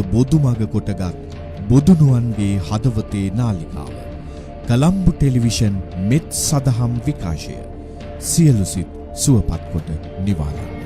බොදුමග කොටගත් බොදුනුවන්ගේ හදවතේ නාලිකාව. කළම්බු ටෙලිවිෂන් මෙත් සදහම් විකාශය. සියලු සිත් සුවපත් කොට නිවාලන්න.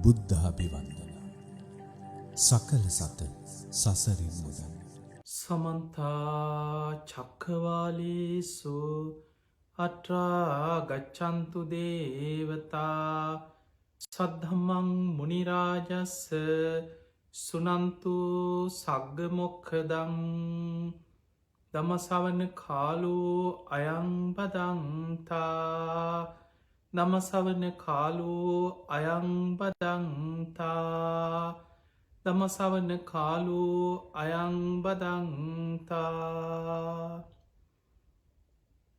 බුද්ධාභිවන්දන සකල සත සසරින් මුදන්. සමන්තා චක්කවාලේසු අත්‍රා ගච්ඡන්තු දේවතා සද්ධම්මං මුනි රාජස්ස සුනන්තු සග්ග මොක්ඛදං ධම්මසවන කාලෝ අයං බදන්තා නමසවන කාලෝ අයං බදන්තා දමසවන කාලෝ අයං බදන්තා.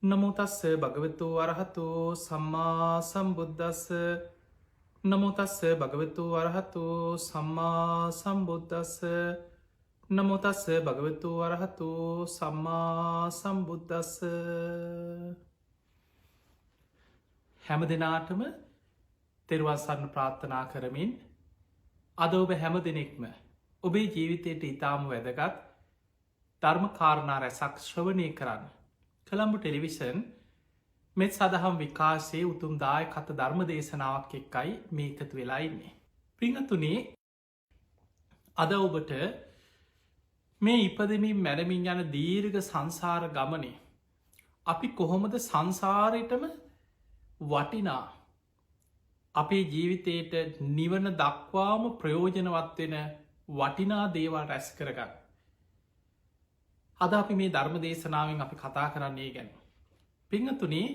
නමෝතස්ස භගවතු අරහතු සම්මා සම්බුද්දස්ස නමෝතස්ස භගවතු අරහතු සම්මා සම්බුද්දස්ස නමෝතස්ස භගවතු අරහතු සම්මා සම්බුද්දස්ස. හැම දෙනාටම තෙරුවන් සරණ ප්‍රාර්ථනා කරමින් අද ඔබ හැම දෙනෙක්ම ඔබේ ජීවිතයට ඉතාම වැදගත් ධර්ම කාරණා රැසක් ශ්‍රවණය කරන්න කළම්බු ටෙලිවිෂන් මෙත් සදහම් විකාශයේ උතුම් දායකත ධර්ම දේශනාවක් එක්කයි මේ එකතු වෙලා ඉන්නේ. පිංහතුනේ අද ඔබට මේ ඉපදමින් මැරමින් යන දීර්ඝ සංසාර ගමනේ අපි කොහොමද සංසාරයටම වටිනා අපේ ජීවිතයට නිවන දක්වාම ප්‍රයෝජනවත් වෙන වටිනා දේවල් රැස් කරගන්න. අද අපි මේ ධර්ම දේශනාවෙන් අපි කතා කරන්නේ ගැන. පිංහතුනේ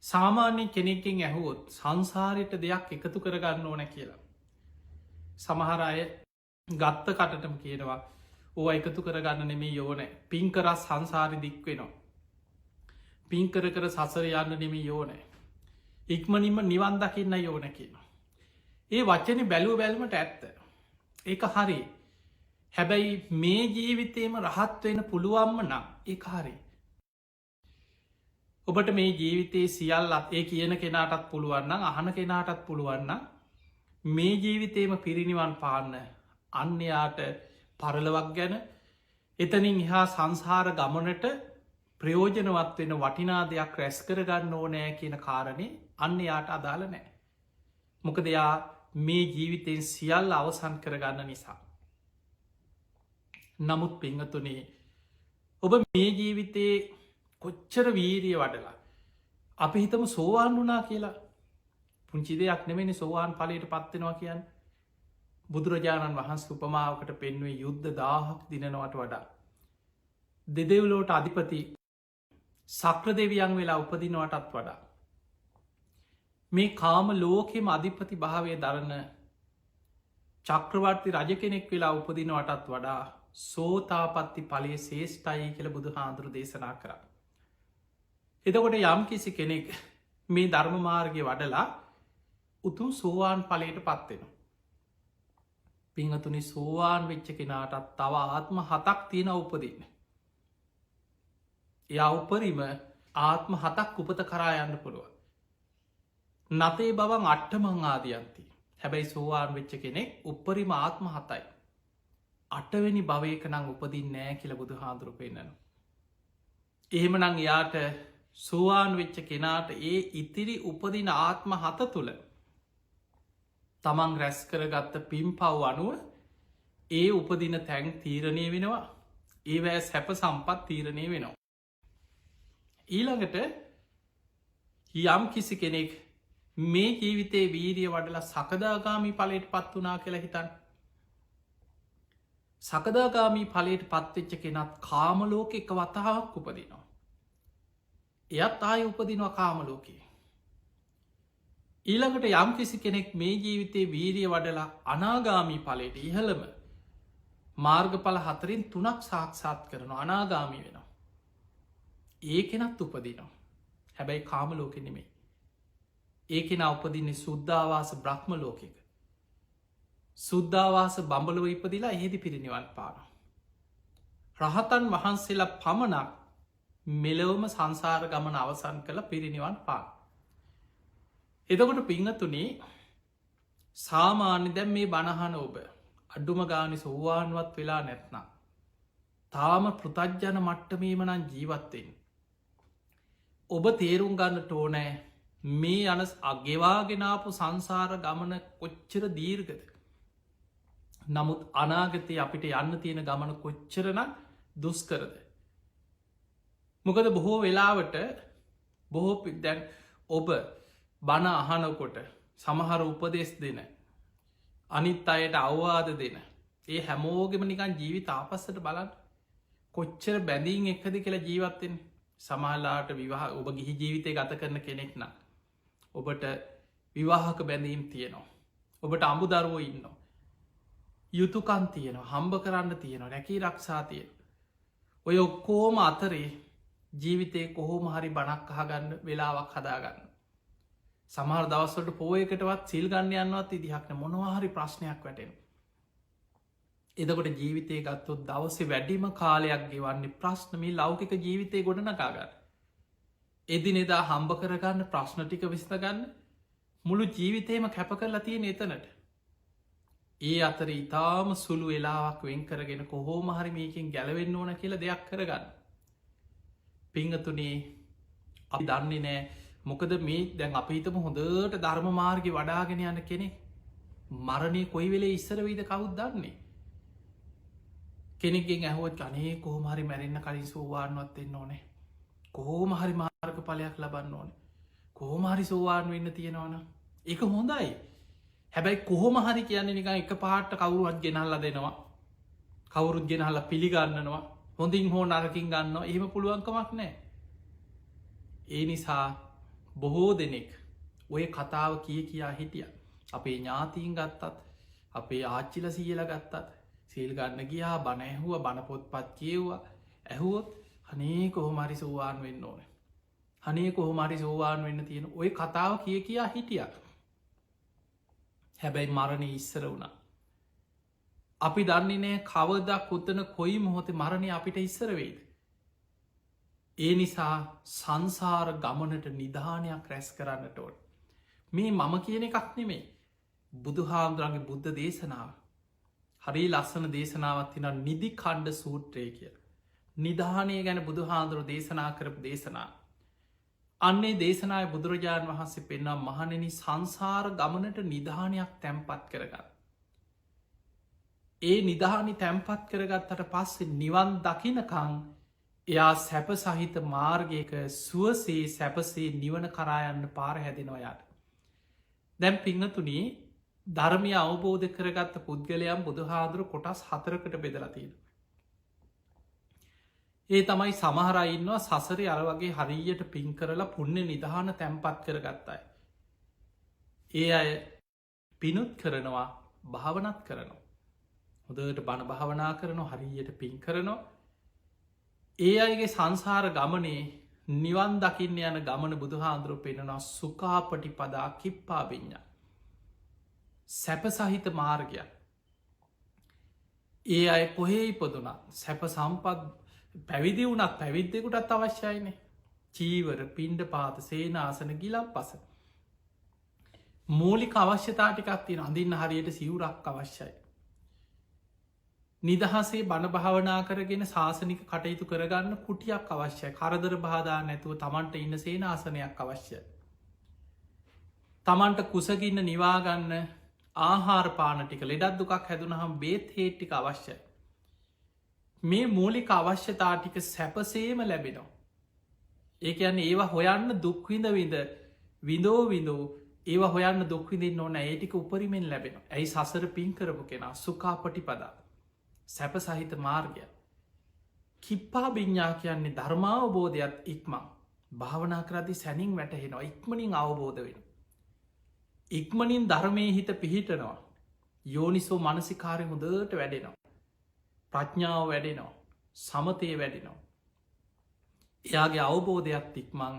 සාමාන්‍ය කෙනෙක්ගෙන් ඇහුවොත් සංසාරයට දෙයක් එකතු කරගන්න ඕන කියලා. සමහර අය ගත්ත කටටම කියනවා ඕ එකතු කරගන්න නෙමේ යෝනෑ පින්කරස් සංසාරි දික්වෙනවා. පින්කර කර සසර යන්න නෙමේ යෝනෑ. ඉක්මනින්ම නිවන් දකින්න යෝන කියන. ඒ වචන බැලුව බැල්මට ඇත්ත. ඒක හරි. හැබැයි මේ ජීවිතේම රහත් වෙන පුළුවන්ම නම් ඒ හරි. ඔබට මේ ජීවිතයේ සියල්ලත් ඒ කියන කෙනාටත් පුළුවන්න අහන කෙනාටත් පුළුවන්න මේ ජීවිතේම පිරිනිවන් පාන්න අන්‍යයාට පරලවක් ගැන එතනින් එහා සංසාර ගමනට ප්‍රයෝජනවත් වෙන වටිනා දෙයක් රැස් කරගන්න ඕනෑ කියන කාරණය අන්න යාට අදාළ නෑ. මොකද යා මේ ජීවිතයෙන් සියල්ල අවසන් කරගන්න නිසා. නමුත් පිංහතුනේ ඔබ මේ ජීවිතයේ කොච්චර වීරිය වඩලා අපි හිතම සෝවාන් වුනා කියලා පුංචි දෙයක් නෙමෙයි සෝවාන් ඵලයට පත්වෙනවා කියන්න. බුදුරජාණන් වහන්සේ උපමාවකට පෙන්වේ යුද්ධ 1000ක් දිනනවට වඩා දෙදෙව්ලොවට අධිපති සක්‍ර දෙවියන් වෙලා උපදිනවටත් වඩා මේ කාම ලෝකෙම අධිපති භාවය දරන චක්‍රවර්ති රජ කෙනෙක් වෙලා උපදිනවටත් වඩා සෝතාපත්ති ඵලයේ ශ්‍රේෂ්ඨයි කියලා බුදු හාමුදුරු දේශනා කරා. එතකොට යම් කිසි කෙනෙක් මේ ධර්ම මාර්ගය වඩලා උතුම් සෝවාන් ඵලයට පත් වෙනවා. පිංහතුනි සෝවාන් වෙච්ච කෙනාටත් තව ආත්ම 7ක් තියෙන උපදින්න. එයා උපරිම ආත්ම 7ක් උපත කරා යන්න පුළුව. නතේ බවන් අට්ටමං ආදියන්ති. හැබැයි සෝවාන් වෙච්ච කෙනෙක් උපරිම ආත්ම 7යි. 8 වෙනි භවයක නං උපදින් නෑ කියල බුදු හාදුරු පෙන්න්නනවා. එහෙම නං එයාට සෝවාන් වෙච්ච කෙනාට ඒ ඉතිරි උපදින ආත්ම 7 තුළ තමන් රැස් කරගත්ත පින් පව් අනුව ඒ උපදින තැන් තීරණය වෙනවා. ඒවැ සැප සම්පත් තීරණය වෙනවා. ඊළඟට යම් කිසි කෙනෙක් මේ ජීවිතේ වීරිය වඩලා සකදාගාමි ඵලයට පත් වනා කියලා හිතන්. සකදාගාමී ඵලයට පත්වෙච්ච කෙනත් කාමලෝක එක වතාවක් උපදිනවා. එයත් ආය උපදිනවා කාමලෝකයේ. ඊළඟට යම් කිසි කෙනෙක් මේ ජීවිතේ වීරිය වඩලා අනාගාමී ඵලයට ඉහළම මාර්ගඵල 4න් 3ක් සාක්ෂාත් කරන අනාගාමී වෙනවා. ඒ කෙනත් උපදිනවා. හැබැයි කාම ලෝකෙ නෙමේ. ඒකෙන උපදින්නේ සුද්ධවාස බ්‍රහ්ම ලෝකෙක. සුද්ධවාස බඹලව ඉපදිලා එහෙදි පිරිනිවන් පාන. රහතන් වහන්සේලා පමණක් මෙලොවම සංසාර ගමන අවසන් කළ පිරිනිවන් පාන. එදකොට පිංහතුනේ සාමාන්‍ය දැම් මේ බණහන ඔබ අඩුම ගානි සෝවාන්වත් වෙලා නැත්නම්. තාම පෘතජ්ජන මට්ටමීමනන් ජීවත්තෙන්. ඔබ තේරුම් ගන්නට ඕනෑ මේ අන අගෙවාගෙනාපු සංසාර ගමන කොච්චර දීර්ගද. නමුත් අනාගතය අපිට යන්න තියෙන ගමන කොච්චරන දුස්කරද. මොකද බොහෝ වෙලාවට බොහෝ දැන් ඔබ බණ අහනකොට සමහර උපදෙස් දෙන අනිත් අයට අවවාද දෙන ඒ හැමෝගෙම නිකන් ජීවිත ආපස්සට බලන්න කොච්චර බැඳීන් එක්කද කියලා ජීවත්තෙන් සමහලාට විවාහ ඔබ ගිහි ජීවිතය ගත කරන කෙනෙක් නම් ඔබට විවාහක බැඳීම් තියෙනවා. ඔබට අඹු දරුවෝ ඉන්නවා. යුතුකන් තියෙනවා හම්බ කරන්න තියෙනවා රැකී රක්ෂා තියෙන. ඔය ඔක්කෝම අතරේ ජීවිතය කොහෝම හරි බණක් අහගන්න වෙලාවක් හදාගන්න. සමහර දවස්වලට පෝයකටවත් සිල් ගන්න යන්නවත් ඉදිහක්න මොනවාහරි ප්‍රශ්නයක් වැටෙන. එදකොට ජීවිතය ගත්තොත් දවසේ වැඩිම කාලයක් ගෙවන්නේ ප්‍රශ්නමී ලෞකික ජීවිතය ගොඩනකාගන්න. එදිනෙදා හම්බ කරගන්න ප්‍රශ්න ටික විස්තගන්න මුළු ජීවිතයම කැප කරලා තියෙන එතනට. ඒ අතර ඉතාම සුළු වෙලාවක් වෙන් කරගෙන කොහෝම හරි මේකින් ගැලවෙන්න ඕන කියල දෙයක් කරගන්න. පිංහතුනේ අපි දන්නේ නෑ මොකද මේ දැන් අපිතම හොඳට ධර්ම මාර්ග වඩාගෙන යන කෙනෙ මරණය කොයි වෙලේ ඉස්සරවීද කවුත් දන්නේ. කෙනෙකින් ඇහුවත් ගනේ කොහොමහරි මැරෙන්න්න කලින් සෝවාන්වත් එන්න ඕනේ. කොහෝම හරි මාර්ග පලයක් ලබන්න ඕන. කොහොමහරි සෝවාන් වෙන්න තියෙනවන එක හොඳයි. හැබැයි කොහොම හරි කියන්නේ නිකන් එක පාට්ට කවුරුවත් ගෙනල්ල දෙනවා. කවුරුත් ගෙනහල්ල පිළිගන්නනවා හොඳින් හෝ නරකින් ගන්න එහෙම පුළුවන්කමක් නෑ. ඒ නිසා බොහෝ දෙනෙක් ඔය කතාව කියා හිටිය. අපේ ඥාතීන් ගත්තත් අපේ ආච්චිල සියල ගත්තත් සීල් ගන්න ගියා බණ ඇහුව බණපොත් පත් කියව්වා ඇහුවොත් හනේ කොහොමරි සෝවාන් වෙන්න ඕන. හනේ කොහොමරි සෝවාන් වෙන්න තියෙන ඔය කතාව කියා හිටිය. හැබැයි මරණය ඉස්සර වුණා. අපි දන්නේ නෑ කවදක් උත්තන කොයි මොහොතේ මරණය අපිට ඉස්සර වෙයිද. ඒ නිසා සංසාර ගමනට නිධානයක් රැස් කරන්නට ඕන. මේ මම කියන එකක් නෙමේ බුදු හාමුදුරන්ගේ බුද්ධ දේශනාව. හරි ලස්සන දේශනාවත් තින නිදි කණ්ඩ සූත්‍රය කිය. නිධානය ගැන බුදු හාන්දුරු දේශනා කරපු දේශනා. අන්නේ දේශනාය බුදුරජාණන් වහන්සේ පෙන්නම් මහනෙන සංසාර ගමනට නිධානයක් තැන්පත් කරගන්න. ඒ නිධානි තැන්පත් කරගත්තට පස්සේ නිවන් දකිනකං එයා සැප සහිත මාර්ගයක සුවසේ සැපසේ නිවන කරායන්න පාර හැදෙනොයාට. දැම් පිංහතුනී ධර්මය අවබෝධ කරගත්ත පුද්ගලයම් බුදුහාදුරු කොටස් 4කට බෙදලතිීන. ඒ තමයි සමහරයින්නවා සසරි අර වගේ හරියට පින් කරලා පුුණ්‍ය නිධාන තැන්පත් කරගත්තයි. ඒ අය පිනුත් කරනවා භාවනත් කරනවා. හොදට බණ භාවනා කරනවා හරියට පින් කරනවා. ඒ අයගේ සංසාර ගමනේ නිවන් දකින්න යන ගමන බුදුහාන්දුරු පෙනෙනවා සුකාපටි පදා කිප්පා විඤ්ඥා. සැප සහිත මාර්ගයක්. ඒ අය කොහේ ඉපදුනත් සැප සම්පත් පැවිදි වුනත් පැවිද්දෙකුටත් අවශ්‍යයිනේ. චීවර පින්ඩ පාත සේනාසන ගිලක් පස. මූලික අවශ්‍යතාටිකක් තින අඳින්න හරියට සිවුරක් අවශ්‍යයි. නිදහසේ බණ භාවනා කරගෙන ශාසනික කටයුතු කරගන්න කුටියක් අවශ්‍යයි. කරදර බාධා නැතුව තමන්ට ඉන්න සේනාසනයක් අවශ්‍යයි. තමන්ට කුසගින්න නිවාගන්න ආහාරපාන ටික ලෙඩත් දුකක් හැදුනහම් බේත් හේට්ටික අවශ්‍යයි. මේ මූලික අවශ්‍යතා ටික සැපසේම ලැබෙනවා. ඒක යන්න ඒවා හොයන්න දුක්විඳ විඳෝ ඒවා හොයන්න දුක්විදින්න ඕන ඒටික උපරිමෙන් ලැබෙන. ඇයි සසර පින් කරපු කෙනා සුකාපටි පදා සැප සහිත මාර්ගය. කිප්පා බිඤ්ඥා කියන්නේ ධර්මාවබෝධයක් ඉක්මං භාවනා කරදි සැනින් වැටහෙනවා ඉක්මනින් අවබෝධ වෙන. ඉක්මනින් ධර්මය හිත පිහිටනවා. යෝනිසෝ මනසිකාරය හොදට වැඩෙනවා. ප්‍රඥාව වැඩෙනවා. සමතය වැඩෙනවා. එයාගේ අවබෝධයක් ඉක්මං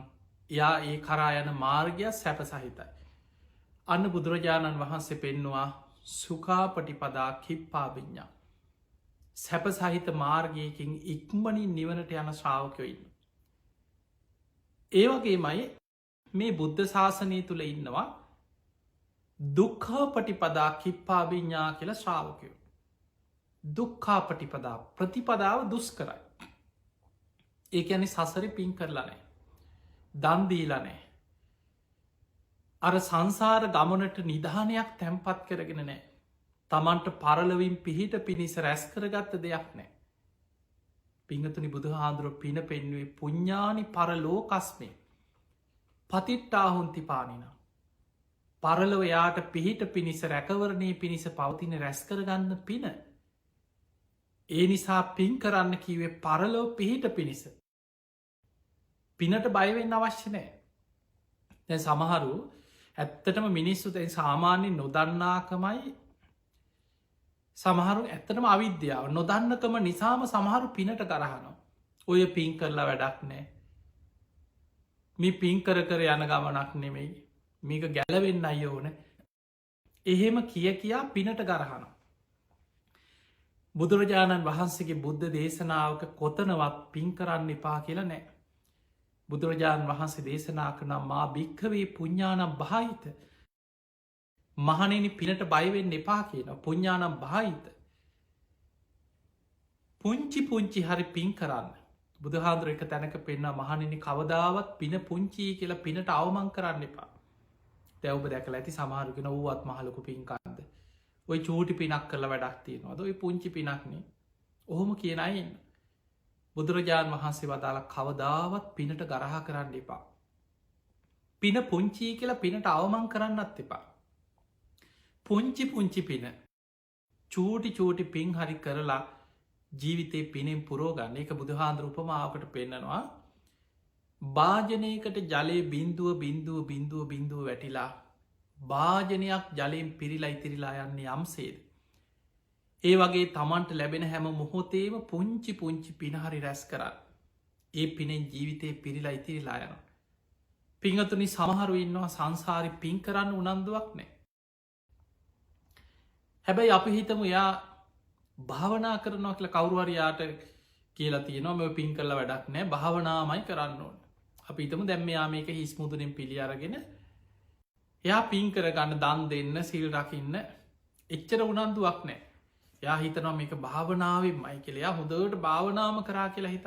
යා ඒ කරා යන මාර්ගය සැප සහිතයි. අන්න බුදුරජාණන් වහන්සේ පෙන්නවා සුකාපටිපදා කිප්පාවිඤ්ඥා. සැප සහිත මාර්ගයකින් ඉක්මනින් නිවනට යන ශ්‍රාවකයොඉන්න. ඒවගේමයි මේ බුද්ධ ශාසනය තුළ ඉන්නවා දුක්ඛාපටිපදා කිප්පාවිඤ්ඥා කියල ශ්‍රාවකයෝ. දුක්ඛාපටිපදා ප්‍රතිපදාව දුස් කරයි. ඒ ඇනි සසරි පින් කරලනෑ. දන්දීලනෑ. අර සංසාර ගමනට නිධානයක් තැන්පත් කරගෙන නෑ. තමන්ට පරලවින් පිහිට පිණිස රැස් කරගත්ත දෙයක් නෑ. පිංහතුනි බුදු හාදුරුව පින පෙන්වේ පුඤ්ඥානි පරලෝකස්මේ පතිට්ටාහුන්ති පානින. පරලව යාට පිහිට පිණිස රැකවරණය පිණිස පවතින රැස්කරගන්න පින. ඒ නිසා පින් කරන්න කීවේ පරලෝ පිහිට පිණිස. පිනට බයවෙන්න අවශ්‍ය නෑ. දැ සමහරු ඇත්තටම මිනිස්සු දැන් සාමාන්‍ය නොදන්නාකමයි සමහරු ඇත්තටම අවිද්‍යාව නොදන්නකම නිසාම සමහරු පිනට කරහනවා. ඔය පින් කරලා වැඩක් නෑ. මේ පින් කර යන ගමනක් නෙමෙයි. මේක ගැලවෙන්න අයෝන. එහෙම කියා පිනට ගරහන. බුදුරජාණන් වහන්සේගේ බුද්ධ දේශනාවක කොතනවත් පින් කරන්න එපා කියලා නෑ. බුදුරජාණන් වහන්සේ දේශනා කනම් මා භික්කවේ පුඤ්ඥානම් භාහිත මහනෙනි පිනට බයවෙන්න එපා කියන පුඤ්ඥානම් භාහිත පුංචි පුංචි හරි පින් කරන්න බුදුහාදුර එක තැනක පෙන්න්න මහනෙනි කවදාවත් පින පුංචි කියලා පිනට අවමං කරන්න එපා. දැවබ දැකල ඇති සමහරුගෙන වූවත් මහලකු පින්කාන්ද ඔය චූටි පිනක් කරල වැඩක් තියෙනවාද ඔය පුංචි පිනක්නේ ඔහොම කියනයින්න බුදුරජාණන් වහන්සේ වදාළ කවදාවත් පිනට ගරහා කරන්න එපා. පින පුංචී කියලා පිනට අවමං කරන්නත් එපා. පුංචි පුංචි පින චූටි චූටි පින් හරි කරලා ජීවිතේ පිනෙන් පුරෝගන්න එක බුදුහාන්දුර උපමාවකට පෙන්න්නනවා භාජනයකට ජලය බින්දුව වැටිලා භාජනයක් ජලයෙන් පිරිලා ඉතිරිලා යන්නේ යම්සේද. ඒ වගේ තමන්ට ලැබෙන හැම මොහොතේම පුංචි පුංචි පිනහරි රැස් කරන්න. ඒ පිනෙන් ජීවිතය පිරිලා ඉතිරිලා යන. පිංහතුනි සමහරු ඉන්නවා සංසාරි පින් කරන්න උනන්දුවක් නෑ. හැබැයි අපි හිතමු යා භාවනා කරනවා කියල කවරුවරයාට කියලා තියනවා මෙ පින් කරල වැඩක් නෑ භාවනාමයි කරන්න ඕන. අපි හිතමු දැම්ම යා මේක හිස්මුදුනින් පිළි අරගෙන එයා පින් කරගන්න දන් දෙන්න සිල් රකින්න එච්චර උනන්දුවක් නෑ. යා හිතනවා මේක භාවනාවෙන් මයි කියලයා හොඳට භාවනාම කරා කියලා හිත.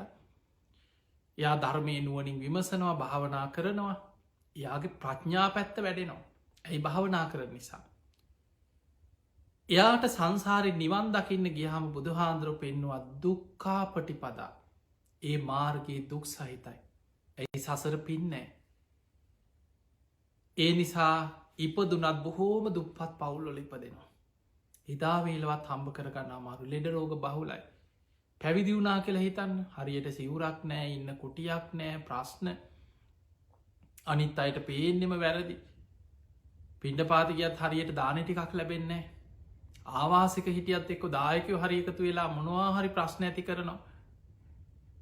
යා ධර්මය නුවනින් විමසනවා භාවනා කරනවා යාගේ ප්‍රඥා පැත්ත වැඩෙනවා. ඇයි භාවනා කර නිසා. එයාට සංසාරය නිවන් දකින්න ගියහම බුදුහාන්දුරුව පෙන්නවා දුක්කාපටිපදා ඒ මාර්ගයේ දුක් සහිතයි. ඇයි සසර පින්නෑ. ඒ නිසා ඉපදුනත් බොහෝම දුප්පත් පවුල්ලොල ඉපදෙනවා. හිතාවේලවත් හම්බ කරගන්න අමාරු ලෙඩ රෝග බහුලයි. පැවිදි වුනා කියලා හිතන්න හරියට සිවුරක් නෑ ඉන්න කුටියක් නෑ ප්‍රශ්න අනිත් අයට පේෙන්නෙම වැරදි. පින්ඩ පාතිකයත් හරියට දානටිකක් ලැබෙන්නේ. ආවාසික හිටියත් එක්ක දායකයෝ හරි එකතු වෙලා මොනවා හරි ප්‍රශ්න ඇති කරනවා.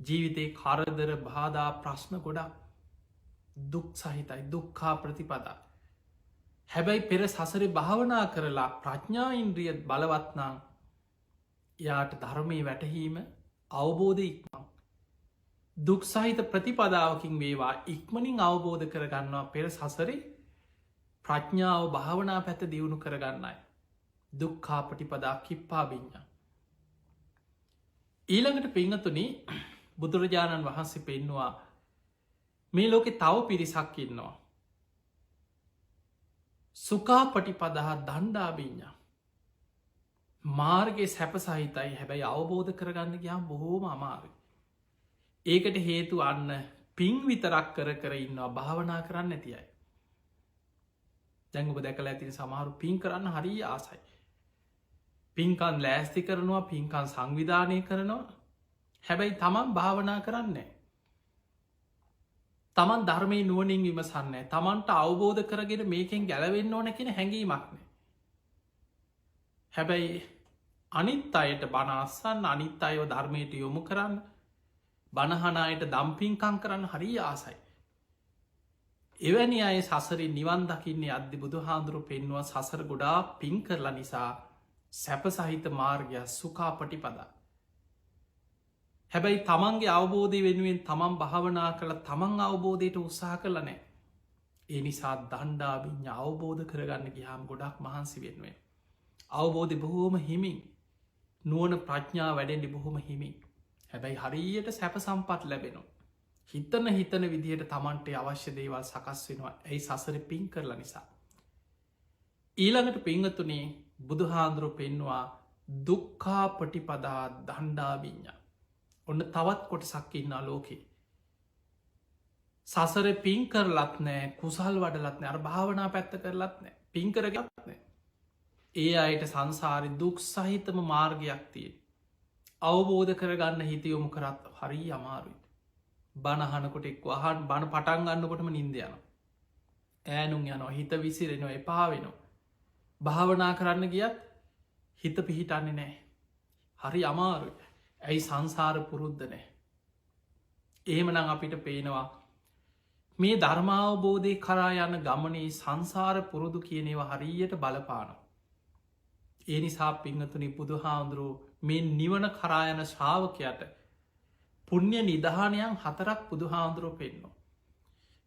ජීවිතේ කරදර බාධා ප්‍රශ්න ගොඩා දුක් සහිතයි දුක්කා ප්‍රතිපදා. හැබැයි පෙර සසරි භාවනා කරලා ප්‍රඥා ඉන්ද්‍රියත් බලවත්නාං යාට ධර්මය වැටහීම අවබෝධ ඉක්මං. දුක් සහිත ප්‍රතිපදාවකින් වේවා ඉක්මනින් අවබෝධ කරගන්නවා පෙර සසරි ප්‍රඥාව භාවනා පැත දියුණු කරගන්නයි. දුක්කාපටිපදා කිප්පාබිඤ්ඥ. ඊළඟට පිංහතුනි බුදුරජාණන් වහන්සේ පෙන්නවා මේ ලෝකෙ තව පිරිසක් ඉන්නවා. සුකාපටිපදහ දණ්ඩාබිඤ්ඥ මාර්ගය සැප සහිතයි හැබැයි අවබෝධ කරගන්න ගයාම් බොහෝම අමාරු. ඒකට හේතු අන්න පින් විතරක් කර ඉන්නවා භාවනා කරන්න ඇතියයි. දැඟුප දැකල ඇතින සමහරු පින් කරන්න හරි ආසයි. පින්කන් ලෑස්ති කරනවා පින්කන් සංවිධානය කරනවා හැබැයි තමන් භාවනා කරන්නේ. තමන් ධර්මය නුවනින් විමසන්නේ තමන්ට අවබෝධ කරගෙන මේකෙන් ගැලවෙන්න ඕන කෙන හැඟීමක්න. හැබැයි අනිත් අයට බනස්සන්න අනිත් අයව ධර්මයට යොමු කරන්න බණහනායට දම්පින්කං කරන්න හරි ආසයි. එවැනි අය සසරි නිවන් දකින්නේ අධි බුදු හාදුරු පෙන්වා සසර ගොඩා පින් කරලා නිසා සැප සහිත මාර්ගයක් සුකාපටි පදා. හැබැයි තමන්ගේ අවබෝධය වෙනුවෙන් තමන් භාවනා කළ තමන් අවබෝධයට උත්සාහ කළ නෑ. ඒ නිසා දණ්ඩාවිඤ්ඥ අවබෝධ කරගන්න ගිහාම් ගොඩක් මහන්සි වෙනුවෙන්. අවබෝධය බොහෝම හිමින් නුවන ප්‍රඥා වැඩෙන්ඩි බොහොම හිමින්. හැබැයි හරියට සැප සම්පත් ලැබෙනවා. හිතන විදිහට තමන්ට අවශ්‍ය දේවල් සකස් වෙනවා ඇයි සසර පින් කරලා නිසා. ඊළඟට පිංහතුනේ බුදුහාන්දුරු පෙන්වා දුක්කා පටිපදා දණ්ඩාවිඤ්ඥ. ඔන්න තවත් කොට සක්කින්නා ලෝකේ. සසර පින් කරලත් නෑ කුසල් වඩලත්නෑ අර භාවනා පැත්ත කරලත් නෑ පින් කරගත්නෑ. ඒ අයට සංසාරි දුක් සහිතම මාර්ගයක් තිය. අවබෝධ කරගන්න හිතයොමු කරත් හරි අමාරුයි. බණහනකොට එක් වහන් බණ පටන් ගන්නකොටම නින්ද යන. ඈනුම් යනවා හිත විසිරෙනවා එපා වෙනවා. භාවනා කරන්න ගියත් හිත පිහිටන්නේ නෑ. හරි අමාරුයි. ඇයි සංසාර පුරුද්ධ නෑ. එහෙමනං අපිට පේනවා මේ ධර්මාවබෝධය කරා යන ගමනේ සංසාර පුරුදු කියනේවා හරියට බලපානවා. ඒ නිසා පිංහතුනි බුදු හාමුදුරුව මේ නිවන කරායන ශ්‍රාවකයට පුුණ්්‍ය නිධානයන් 4ක් බුදු හාමුදුරුව පෙන්නවා.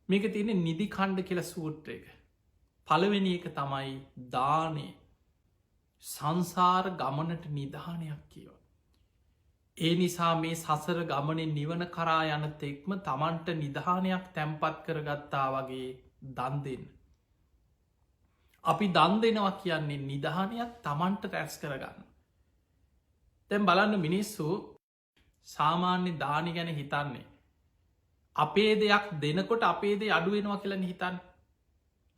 මේක තියෙන නිදි කණ්ඩ කියල සූත්‍රයක. පළවෙනි එක තමයි දානේ සංසාර ගමනට නිධානයක් කියව. ඒ නිසා මේ සසර ගමනෙන් නිවන කරා යන තෙක්ම තමන්ට නිධානයක් තැම්පත් කරගත්තා වගේ දන් දෙන්න. අපි දන් දෙනවා කියන්නේ නිධානයක් තමන්ට රැස් කරගන්න. තැම් බලන්න මිනිස්සු සාමාන්‍ය දානි ගැන හිතන්නේ. අපේ දෙයක් දෙනකොට අපේදේ අඩුවෙනවා කියලන හිතන්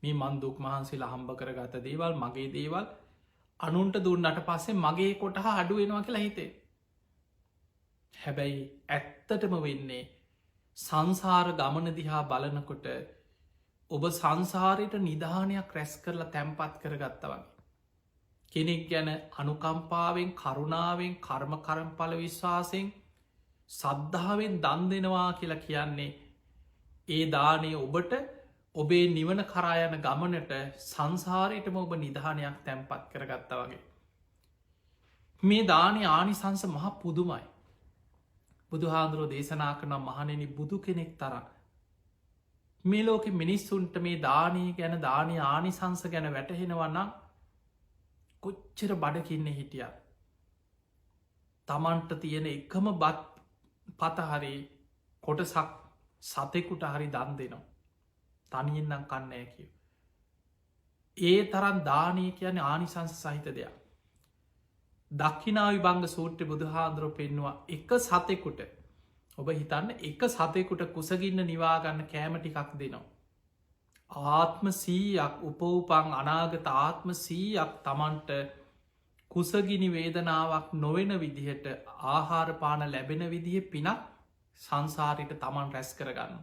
මේ මන්දුක් මහන්සේලා හම්බ කරගත දේවල් මගේ දේවල් අනුන්ට දුන්නට පස්සේ මගේ කොටහ අඩුවෙනවා කියලා හිතේ. හැබැයි ඇත්තටම වෙන්නේ සංසාර ගමන දිහා බලනකොට ඔබ සංසාරයට නිධානයක් රැස් කරලා තැම්පත් කරගත්ත වගේ. කෙනෙක් ගැන අනුකම්පාවෙන් කරුණාවෙන් කර්ම කරම්ඵල විශ්වාසයෙන් සද්ධාවෙන් දන් දෙනවා කියලා කියන්නේ ඒ දානය ඔබට ඔබේ නිවන කරායන ගමනට සංසාරයටම ඔබ නිධානයක් තැම්පත් කරගත්ත වගේ. මේ දානය ආනිසංස මහ පුදුමයි. බුදුහාදුරෝ දේශනා කරන මහනෙන බුදු කෙනෙක් තරක්. මේ ලෝක මිනිස්සුන්ට මේ දානී ගැන දානය ආනිසංස ගැන වැටහෙනවන්නම් කොච්චර බඩකින්න හිටිය. තමන්ට තියෙන එකම බත් පතහරි කොටසක් සතෙකුට හරි දන් දෙනවා. තනියෙන්නම් කන්නෑ කිව. ඒ තරන් දානය කියන ආනිසංස සහිත දෙයක්. දක්ෂිනාවි බංග සූට්‍ර බුදුහාන්දුරුව පෙන්වා එක සතෙකුට ඔබ හිතන්න එක සතෙකුට කුසගින්න නිවාගන්න කෑමටිකක් දෙනවා. ආත්ම සීයක් උපවපං අනාගත ආත්ම සීයක් තමන්ට කුසගිනි වේදනාවක් නොවෙන විදිහට ආහාරපාන ලැබෙන විදිහ පිනක් සංසාරයට තමන් රැස් කරගන්න.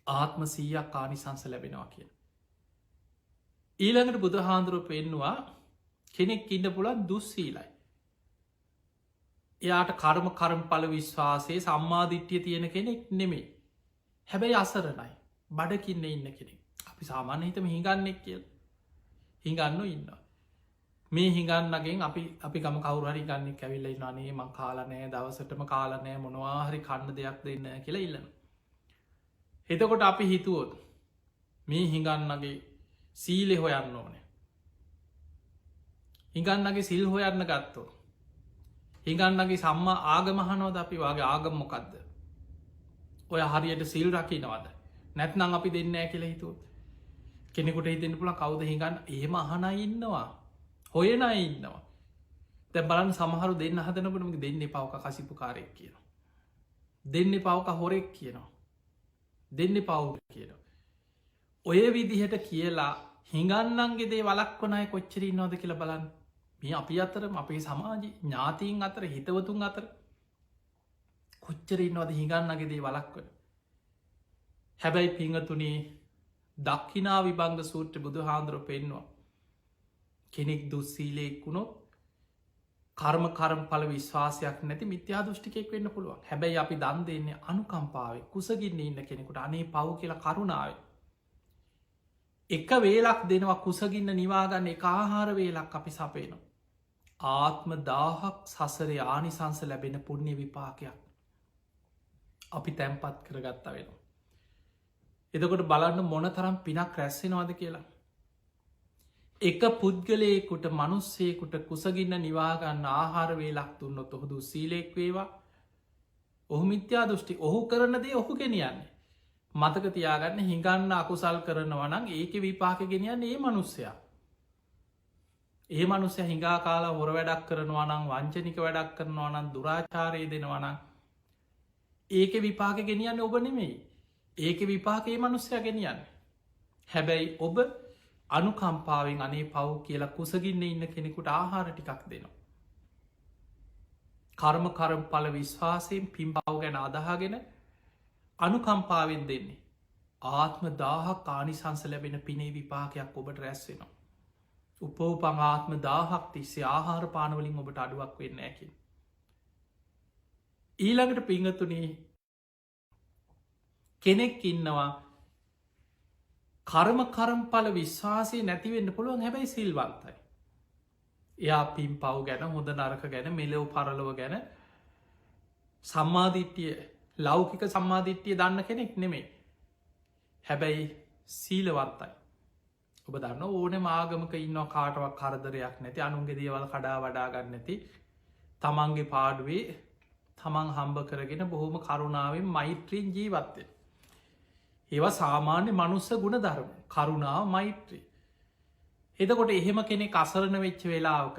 ආත්ම සීයක් ආනිසංස ලැබෙනවා කිය. ඊළඟට බුදුහාන්දුරුව පෙන්වා කෙනෙක් ඉන්න පුළන් දුස්සීලයි. එයාට කර්ම කරම්ඵල විශ්වාසයේ සම්මාධිට්්‍යය තියෙන කෙනෙක් නෙමේ. හැබැයි අසරණයි බඩකින්න ඉන්න කෙනෙක්. අපි සාමාන්‍ය හිතම හිඟන්නෙක් කියල් හිඟන්න ඉන්න. මේ හිඟන්නගෙන් අපි ගම කවුරහරි ගන්නෙක් ඇවිල්ල නේ මං කාලනෑ දවසටම කාලනෑ මොනවාහරි කන්න දෙයක් දෙන්න කියලා ඉල්ලන. එතකොට අපි හිතුවොත් මේ හිඟන්නගේ සීලෙ හොයන්න ඕනේ. හිඟන්නගේ සිල් හොයන්න ගත්තෝ. හිඟන්නගේ සම්මා ආගමහනෝද අපි වගේ ආගම් මොකක්ද. ඔය හරියට සිල් රකිනවද. නැත්නං අපි දෙන්නෑ කියල හිතුවත්. කෙනෙකුට හිතෙන පුළ කවුද හිඟන්න ඒම අහන ඉන්නවා. හොයන ඉන්නවා. තැ බලන් සමහරු දෙන්න හදනකටම දෙන්න පවක කසිපු කාරයක් කියනවා. දෙන්න පවක හොරෙක් කියනවා. දෙන්න පව් කියනවා. ඔය විදිහට කියලා හිඟන්නන්ගේ දේ වලක්වනය කොච්චරී නොද කියල බලන්න. මේ අපි අතරම අපේ සමාජ ඥාතීන් අතර හිතවතුන් අතර කොච්චරී නොද හිඟන්නගේ දේ වලක්වන. හැබැයි පිංහතුනේ දක්කිනා විභංග සූට්‍ර බුදු හාන්දුර පෙන්වා. කෙනෙක් දුස්සීලයෙක් වුණොත් කර්ම පල විශ්වාසයක් නැති මිත්‍යා දෘෂ්ටිකෙක් වෙන්න පුළුවන්. හැබැයි අපි දන් දෙන්නේ අනුකම්පාවේ කුසගින්න ඉන්න කෙනෙකුට අනේ පව් කියලා කරුණාව. එක වේලක් දෙනවා කුසගින්න නිවාගන්න එක ආහාර වේලක් අපි සපේනවා. ආත්ම 1000ක් සසරේ ආනිසංස ලැබෙන පුුණ්‍ය විපාකයක් අපි තැන්පත් කරගත්ත වෙනවා. එතකොට බලන්න මොන තරම් පිනක් රැස්සෙනවාද කියලා. එක පුද්ගලයකුට මනුස්සයකුට කුසගින්න නිවාගන්න ආහාර වේලක් දුන්නොත් ඔහුදු සීලෙක් වේවා. ඔහු මිත්‍යා දෘෂ්ටි ඔහු කරන දේ ඔහු ගෙනියන්නේ. මතක තියාගන්න හිඟන්න අකුසල් කරනවනං ඒක විපාක ගෙනියන්න ඒ මනුස්සයා. ඒ මනුස්සය හිඟා කාලා හොර වැඩක් කරනවා නම් වංචනික වැඩක් කරනවා නම් දුරාචාරය දෙනවනම් ඒක විපාක ගෙනියන්න ඔබ නෙමෙයි. ඒක විපාකයේ මනුස්සය ගෙනියන්න. හැබැයි ඔබ අනුකම්පාවෙන් අනේ පව් කියලා කුසගින්න ඉන්න කෙනෙකුට ආහාර ටිකක් දෙනවා. කර්ම පල විශ්වාසයෙන් පිම්පව් ගැන අදහාගෙන අනුකම්පාවෙන් දෙන්නේ. ආත්ම 1000ක් ආනිසංස ලැබෙන පිනේ විපාකයක් ඔබට රැස්වෙනවා. උපෝපං ආත්ම 1000ක් තිස්සේ ආහාර පානවලින් ඔබට අඩුවක් වෙන්න ඇකින්. ඊළඟට පිංගතුනේ කෙනෙක් ඉන්නවා කර්ම පල විශ්වාසය නැතිවෙන්න පුළුවන් හැබැයි සිල්වන්තයි. එයා පින් පව් ගැන හොඳ නරක ගැන මෙලොව පරලොව ගැන සම්මාධිට්ටිය ලෞකික සම්මාධිට්ටිය දන්න කෙනෙක් නෙමේ. හැබැයි සීලවත්තයි. ඔබ දන්න ඕන මාගමක ඉන්න කාටවක් කරදරයක් නැති අනුන්ගේ දේවල් කඩා වඩාගන්න නැති තමන්ගේ පාඩුවේ තමන් හම්බ කරගෙන බොහොම කරුණාවෙන් මෛත්‍රීන් ජීවත්තය. ඒවා සාමාන්‍ය මනුස්ස ගුණ ධර්ම කරුණාව මෛත්‍රී. එතකොට එහෙම කෙනෙක් අසරණ වෙච්ච වෙලාවක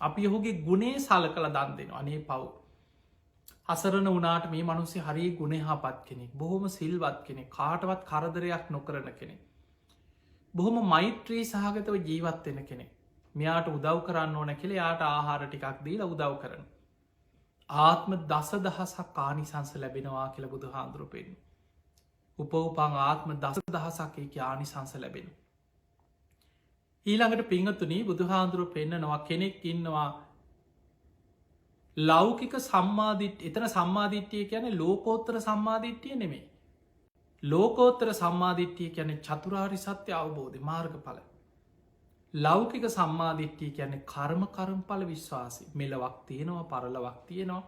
අපි ඔහුගේ ගුණේ සල කළ දන් දෙෙන අනේ පව්. අසරණ වනාට මේ මනුස්සේ හරි ගුණහාපත් කෙනෙක් බොහොම සිල්වත් කෙනෙ කාටවත් කරදරයක් නොකරන කෙනෙක්. බොහොම මෛත්‍රී සහගතව ජීවත්වෙන කෙනෙ මෙයාට උදව් කරන්න ඕන කෙළ යාට ආහාර ටිකක් දීල උදව් කරන. ආත්ම දස දහසක් ආනිසංස ලැබෙනවා කියල බුදු හාන්දුරුපෙන්. උපවපං ආත්ම දස දහසක් ආනිසංස ලැබෙන. ඊළඟට පිංහතුනී බුදුහාන්දුරුව පෙන්න්නනවා කෙනෙක් ඉන්නවා ලෞකික සම්මාධිට් එතන සම්මාධිට්්‍යය කියන ලෝකෝත්තර සම්මාධිට්්‍යය නෙමේ. ලෝකෝත්තර සම්මාධිට්්‍යය කියන චතුරාරි සත්‍ය අවබෝධ මාර්ග පල. ලෞකික සම්මාධිට්්‍යය කියන්නේ කර්මපල විශ්වාසි මෙලවක් තියෙනවා පරලවක් තියෙනවා.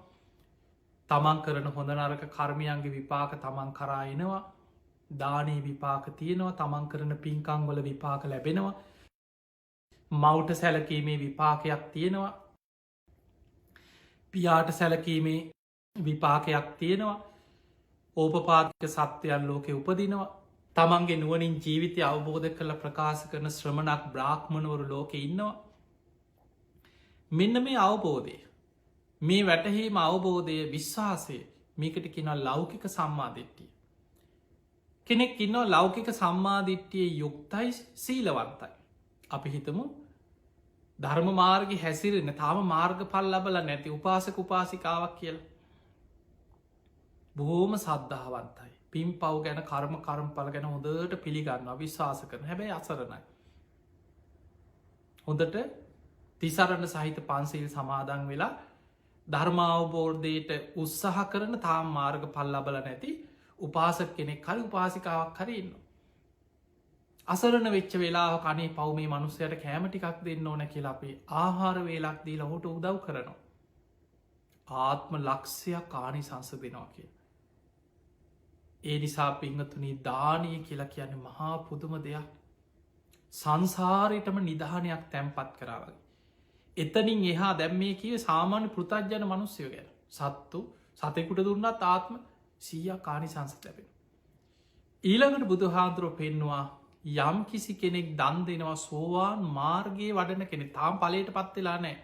තමන් කරන හොඳ නරක කර්මයන්ගේ විපාක තමන් කරායනවා දානී විපාක තියෙනවා තමන් කරන පින්කංවල විපාක ලැබෙනවා. මවුට සැලකීමේ විපාකයක් තියෙනවා පියාට සැලකීමේ විපාකයක් තියෙනවා ඕපපාතික සත්‍යයන් ලෝකෙ උපදිනවා තමන්ගේ නුවනින් ජීවිතය අවබෝධ කළ ප්‍රකාශ කරන ශ්‍රමණක් බ්‍රාහ්මණවරු ලෝකෙ ඉන්නවා. මෙන්න මේ අවබෝධය මේ වැටහීම අවබෝධය විශ්වාසය මේකට කෙනල් ලෞකික සම්මාධිට්ටිය. කෙනෙක් ඉන්නවා ලෞකික සම්මාධිට්ටිය යුක්තයි සීලවන්තයි. අපි හිතමු ධර්ම මාර්ග හැසිරෙන තාම මාර්ග පල් ලබල නැති උපාසක උපාසිකාවක් කියල. බොහෝම සද්ධාවන්තයි. පින් පව් ගැන කර්ම පල ගැන හොඳට පිළිගන්න විශ්වාස කරන හැබැයි අසරණයි. හොඳට තිසරණ සහිත පන්සිල් සමාදන් වෙලා ධර්මාවබෝර්ධයට උත්සාහ කරන තාම් මාර්ග පල් ලබල නැති උපාසක කෙනෙක් කල් උපාසිකාවක් කරන්න. අසරන වෙච්ච වෙලා කනේ පව්මේ මනුස්සයට කෑම ටිකක් දෙන්න ඕන කියලා අපේ ආහාර වේලක් දීලා හොට උදව් කරනවා. ආත්ම ලක්ෂයක් කානි සංස දෙනවා කිය. ඒ නිසා පිංහතුනී දානය කියලා කියන්න මහා පුදුම දෙයක් සංසාරයටම නිධානයක් තැන්පත් කරාවගේ. එතනින් එහා දැම්මේ කිය සාමාන්‍ය පෘතජ්ජන මනුස්්‍යය ගැන සත්තු සතෙකුට දුන්නත් ආත්ම 100 කානි සංස ලැබෙන. ඊළඟට බුදු හාදුරුව පෙන්වා යම් කිසි කෙනෙක් දන් දෙනවා සෝවාන් මාර්ගයේ වඩන කෙනෙ තාම් පලට පත්වෙලා නෑ.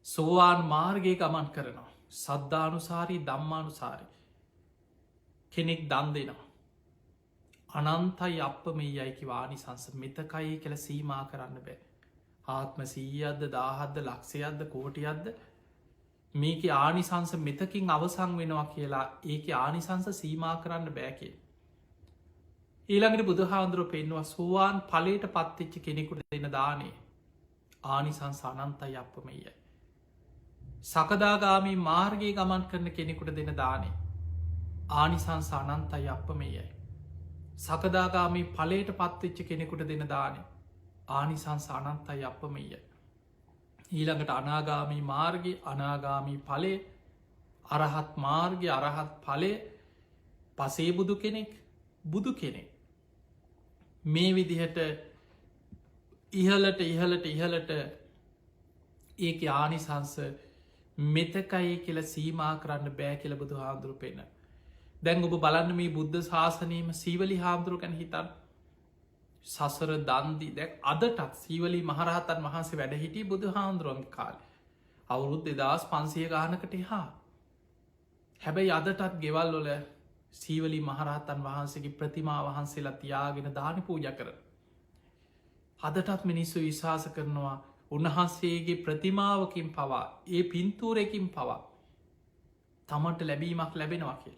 සෝවාන් මාර්ගය ගමන් කරනවා. සද්ධානුසාරී දම්මානුසාරි කෙනෙක් දන් දෙනවා. අනන්තයි අප මේ යයිකි වානිසංස මෙතකයි කළ සීමා කරන්න බෑ. ආත්ම 100ද 1000ද ලක්ෂයක්ද කෝටියක්ද මේක ආනිසංස මෙතකින් අවසං වෙනවා කියලා ඒක ආනිසංස සීමා කරන්න බෑකේ. ඊළඟට බුදුහාන්දුරුව පෙන්වා සෝවාන් පලට පත්තිච්චි කෙනෙකුට දෙන්න දානේ ආනිසංස අනන්තයි අප්පමෙයයි. සකදාගාමී මාර්ගයේ ගමන් කරන කෙනෙකුට දෙන දානේ ආනිසංස අනන්තයි අප්පමෙයයි. සකදාගාමී ඵලයට පත්වෙච්ච කෙනෙකුට දෙන දානේ ආනිසංස අනන්තයි අප්පමෙයයි. ඊළඟට අනාගාමී මාර්ගයේ අනාගාමී ඵලය අරහත් මාර්ගය අරහත් ඵලය පසේ බුදු කෙනෙක් බුදු කෙනෙක් මේ විදිහට ඉහලට ඉහලට ඉහලට ඒක ආනිසංස මෙතකයි කියල සීමා කරන්න බෑ කියල බුදු හාමුදුරු පෙන්න. දැන් ඔබ බලන්න මේ බුද්ධ ශාසනයම සීවලි හාමුදුරු ගැන හිතන් සසර දන්දි දැක් අදටත් සීවලි මහරහතන් වහන්සේ වැඩ හිටිය බුදු හාමුදුරුවන්ගේ කාල අවුරුද් 2500 ගානකට හා හැබැයි අදටත් ගෙවල්ලොල සීවලි මහරහතන් වහන්සේගේ ප්‍රතිමා වහන්සේලා තියාගෙන දාන පූජ කර. අදටත් මිනිස්සු විශවාස කරනවා උන්වහන්සේගේ ප්‍රතිමාවකින් පවා ඒ පින්තූරකින් පවා තමට ලැබීමක් ලැබෙනවා කිය.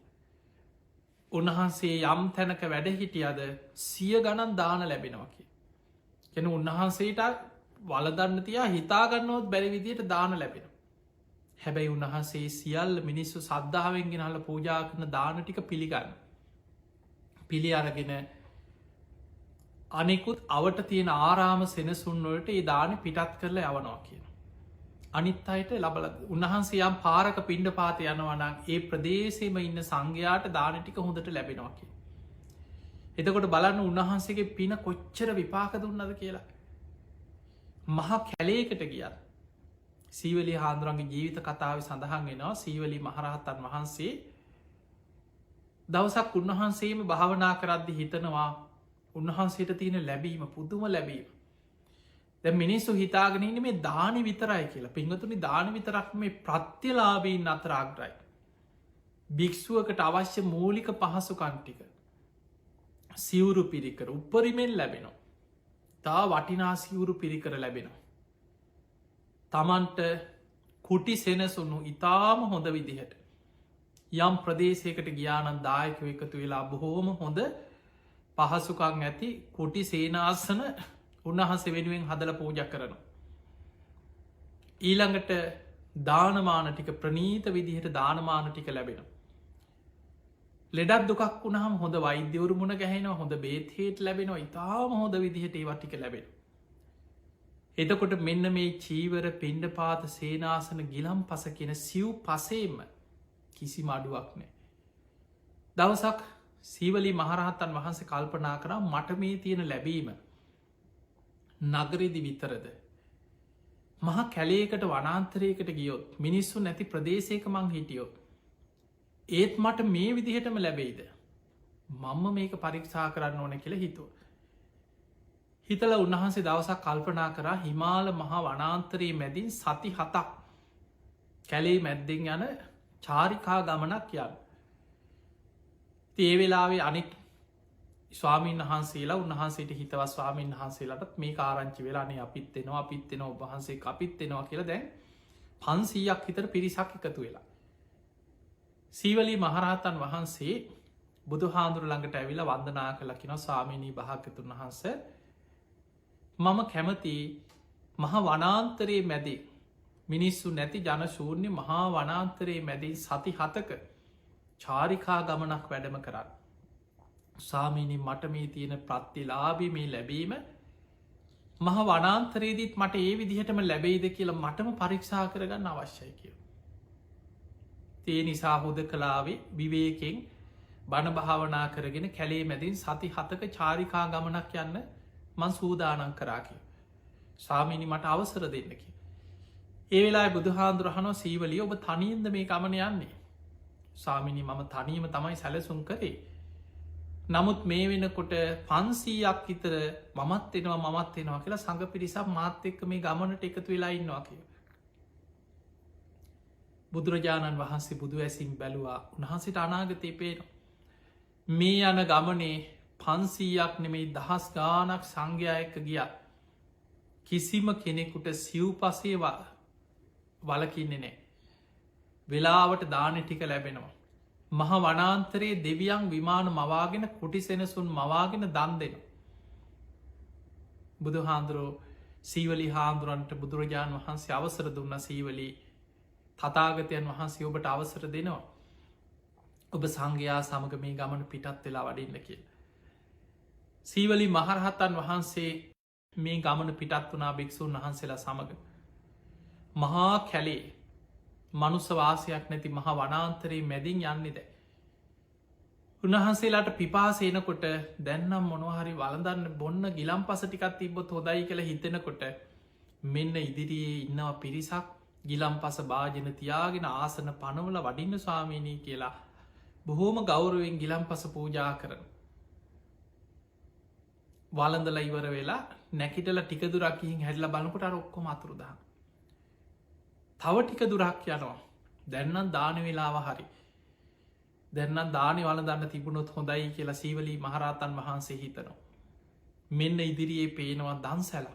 උන්වහන්සේ යම් තැනක වැඩ හිටියද සිය ගණන් දාන ලැබෙනවා කිය. කෙන උන්වහන්සේට වලදන්න තියා හිතාගන්නවත් බැරි විදියට දාන ලැබෙන. හැබැයි උන්වහන්සේ සියල් මිනිස්සු සද්ධාවෙන්ගෙන හල පූජා කරන දාන ටික පිළිගන්න. පිළි අරගෙන අනෙකුත් අවට තියෙන ආරාම සෙනසුන්වලට ඒ දාන පිටත් කරලා යවනවා කියන. අනිත් අයට ලබල උන්වහන්සේ යම් පාරක පිණ්ඩ පාත යනවනම් ඒ ප්‍රදේශයම ඉන්න සංඝයාට දාන ටික හොඳට ලැබෙනවා කිය. එතකොට බලන්න උන්වහන්සේගේ පින කොච්චර විපාක දුන්නද කියලා. මහා කැලේකට ගියත් සීවලි හාන්දුරන්ගේ ජීවිත කතාව සඳහන් වෙනවා සීවලි මහරහතන් වහන්සේ දවසක් උන්වහන්සේම භාවනා කරද්දි හිතනවා උන්වහන්සේට තියෙන ලැබීම පුදුම ලැබීම. දැ මිනිස්සු හිතාගෙනන මේ දානි විතරයි කියලා පිංහතුනි දාන විතරක් මේ ප්‍රත්්‍යලාබීන් අතර අග්‍රයි. භික්‍ෂුවකට අවශ්‍ය මූලික පහසුකන්ටික සිවුරු පිරිකර උපරිමෙන් ලැබෙනවා. තා වටිනා සිවුරු පිරිකර ලැබෙනවා. තමන්ට කුටි සෙනසුන්නු ඉතාම හොඳ විදිහට යම් ප්‍රදේශයකට ගියානන් දායකව එකතු වෙලා බොහෝම හොඳ පහසුකං ඇති කුටි සේනාසන උන්වහන්සේ වෙනුවෙන් හදල පූජ කරනවා. ඊළඟට දානමාන ටික ප්‍රනීත විදිහට දානමාන ටික ලැබෙන. ලෙඩක් දුකක් වුණහම හොඳ වෛද්‍යවරු මුණ ගැහෙනවා හොඳ බේත්හේට ලැබෙනවා ඉතාම හොඳ විදිහට ඒවටික ලැබෙන. එතකොට මෙන්න මේ චීවර පිණ්ඩ පාත සේනාසන ගිලම් පස කියෙන සිව් පසේම කිසි මඩුවක් නෑ. දවසක් සීවලි මහරහත්තන් වහන්සේ කල්පනා කරා මට මේ තියෙන ලැබීම නගරෙදි විතරද. මහා කැලේකට වනාන්තරයකට ගියොත් මිනිස්සු නැති ප්‍රදේශයක මං හිටියොත්. ඒත් මට මේ විදිහටම ලැබෙයිද. මම්ම මේක පරීක්ෂා කරන්න ඕන කියල හිතුව. හිතල උන්වහන්සේ දවසක් කල්පනා කරා හිමාල මහා වනාන්තරයේ මැදින් සති 7ක් කැලේ මැද්දෙන් යන චාරිකා ගමනක් යන්න. ඒ වෙලාවේ අනෙක් ස්වාමීන් වහන්සේලා උන්වහන්සේට හිතව ස්වාමීන් වහන්සේලටත් මේ ආරංචි වෙලානේ අපිත්තෙනවා අපිත්තෙනවා ඔබහන්සේ අපිත්තෙනවා කියලා දැන් 500ක් හිතර පිරිසක් එකතු වෙලා. සීවලී මහරහතන් වහන්සේ බුදු හාමුදුරු ළඟට ඇවිලා වන්දනා කළා කියනවා ස්වාමීනී භාග්‍යතුන් වහන්සේ මම කැමති මහා වනාන්තරයේ මැදි මිනිස්සු නැති ජනශූන්‍ය මහා වනාන්තරයේ මැදින් සති 7ක චාරිකා ගමනක් වැඩම කරන්න. සාමීනි මට මේ තියෙන ප්‍රත්තිලාබි මේ ලැබීම මහ වනාන්තරයේදීත් මට ඒ විදිහටම ලැබෙයිද කියලා මටම පරීක්ෂා කරගන්න අවශ්‍යයි කිය. තේ නිසා හොද කලාවේ විවේකෙන් බණ භාවනා කරගෙන කැලේ මැදින් සති 7ක චාරිකා ගමනක් යන්න මං සූදානන් කරා කිය. සාමීනි මට අවසර දෙන්නකි. ඒ වෙලා බුදුහාන්දුරහනෝ සීවලිය ඔබ තනින්ද මේ ගමන යන්නේ. සාමිනි මම තනීම තමයි සැලසුම් කරේ. නමුත් මේ වෙනකොට 500ක් විතර මමත් එනවා මමත් එනවා කියලා සංඝ පිරිසක් මාත් එක්ක මේ ගමනට එකතු වෙලා ඉන්නවා කිය. බුදුරජාණන් වහන්සේ බුදු ඇසින් බැලුවා උන්වහන්සේට අනාගතේ පේනවා. මේ යන ගමනේ 500ක් නෙමෙයි දහස් ගානක් සංඝයා එක්ක ගියා. කිසිම කෙනෙකුට සිව්පසේ වලකින්නේ නෑ. වෙලාවට දාන ටික ලැබෙනවා. මහ වනාන්තරයේ දෙවියන් විමාන මවාගෙන කුටි සෙනසුන් මවාගෙන දන් දෙෙන. බුදු හාන්දුරෝ සීවලි හාමුදුරන්ට බුදුරජාණන් වහන්සේ අවසර දුන්න සීවලී තතාගතයන් වහන්සේ ඔබට අවසර දෙනවා. ඔබ සංඝයා සමඟ මේ ගමන පිටත් වෙලා වඩින්න කිය. සීවලි මහරහත්තන් වහන්සේ මේ ගමන පිටත් වනා භික්‍ෂූන් වහන්සේලා සමඟ. මහා කැලේ මනුසවාසයක් නැති මහ වනාන්තරයේ මැදින් යන්නේ දැ. උන්වහන්සේලාට පිපාසේනකොට දැන්නම් මොනහරි වලදන්න බොන්න ගිලම් පස ටිකත් තිබ්බොත් හොදයි කළ හිතෙනකොට මෙන්න ඉදිරියේ ඉන්නවා පිරිසක් ගිලම් පස භාජන තියාගෙන ආසන පනවල වඩින්න ස්වාමීනී කියලා බොහෝම ගෞරුවෙන් ගිලම් පස පූජා කරන. වලඳල ඉවර වෙලා නැකිටල ටික දුරක්කින් හැල්ල බලකොට ඔක්කොම අතුරුදා. තව ටික දුරක් යනවා දැන්නම් දාන වෙලාව හරි. දැන්න දානය වලදන්න තිබුණොත් හොඳයි කියලා සීවලී මහරහතන් වහන්සේ හිතනවා. මෙන්න ඉදිරියේ පේනවා දන්සැල.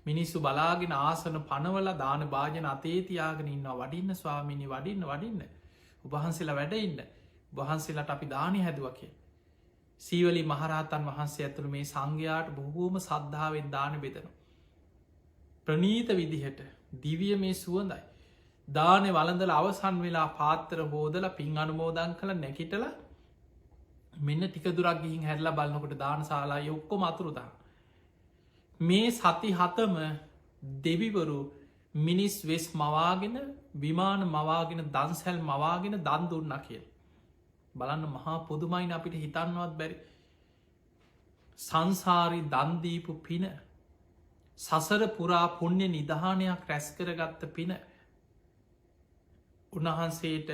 මිනිස්සු බලාගෙන ආසන පනවල දාන භාජන අතේතියාගෙන ඉන්න වඩින්න ස්වාමිනි වඩින්න උබහන්සේලා වැඩඉන්න වහන්සේලට අපි දානි හැදුවකේ. සීවලි මහරහතන් වහන්සේ ඇතුළ මේ සංඝයාට බොහෝම සද්ධාවෙන් දාන බෙදනවා. ප්‍රනීත විදිහට දිවිය මේ සුවඳයි. දානෙ වලඳල අවසන් වෙලා පාත්තර හෝදල පින් අනුමෝදන් කළ නැකිටල මෙන්න ටික දුරක් ගිහින් හැරලා බලන්නකොට දාන ශාලා යොක්කොම අතුරුදා. මේ සති හතම දෙවිවරු මිනිස් වෙස් මවාගෙන විමාන මවාගෙන දන්සැල් මවාගෙන දන් දුන්න කියල්. බලන්න මහා පොදුමයින් අපිට හිතන්නවත් බැරි. සංසාරි දන්දීපු පින සසර පුරා පුුණ්‍ය නිධානයක් රැස්කරගත්ත පින උන්වහන්සේට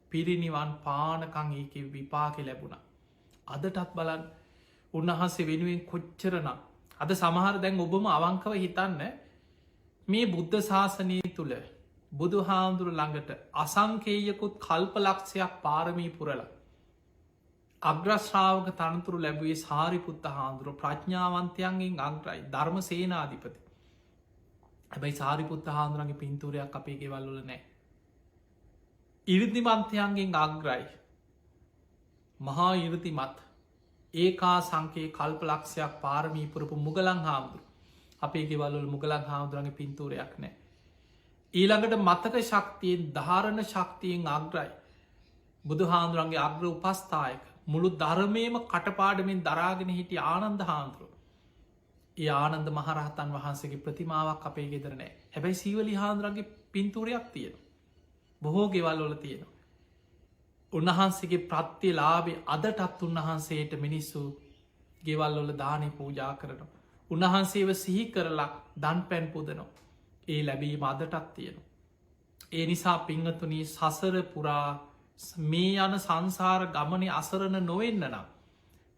පිරිනිවන් පානකං ඒක විපාක ලැබුණ. අදටත් බලන් උන්වහන්සේ වෙනුවෙන් කොච්චරනම් අද සමහර දැන් ඔබම අවංකව හිතන්න මේ බුද්ධ ශාසනය තුළ බුදු හාමුදුරු ළඟට අසංකේයකුත් කල්ප ලක්ෂයක් පාරමී පුරල. අග්‍රශ්‍රාවක තනතුරු ලැබුවේ සාරිපුත්ත හාමුදුරුව ප්‍රඥාවන්තයන්ගෙන් අංග්‍රයි ධර්ම සේනාධිපති. හැබැයි සාරිපුත්ත හාමුදුරන්ගේ පින්තූරයක් අපේ ගෙවල්ලල නෑ. ඉරිදිමන්තයන්ගෙන් අග්‍රයි මහා ඉරතිමත් ඒකා සංකේ කල්ප ලක්ෂයක් පාරමී පුරපු මුගලං හාමුදුරු අපේ ගෙවල්වල මුගලං හාමුදුරන්ගේ පින්තූරයක් නෑ. ඊළඟට මතක ශක්තියෙන් ධාරණ ශක්තියෙන් අග්‍රයි බුදු හාමුදුරන්ගේ අග්‍ර උපස්ථායක මුළු ධර්මයම කටපාඩමින් දරාගෙන හිටිය ආනන්ද හාමුදුරුව. ඒ ආනන්ද මහරහතන් වහන්සේගේ ප්‍රතිමාවක් අපේ ගෙදරනෑ. හැබැයි සීවලි හාමුදුරන්ගේ පින්තූරයක් තියෙන. බොහෝ ගෙවල්වල තියෙනවා. උන්වහන්සේගේ ප්‍රත්තිය ලාබේ අදටත් උන්වහන්සේට මිනිස්සු ගෙවල්වල දානය පූජා කරනවා. උන්වහන්සේව සිහි කරලා දන් පැන් පුදනවා. ඒ ලැබීම අදටත් තියෙනවා. ඒ නිසා පිංහතුනී සසර පුරා මේ යන සංසාර ගමනේ අසරණ නොවෙන්න නම්.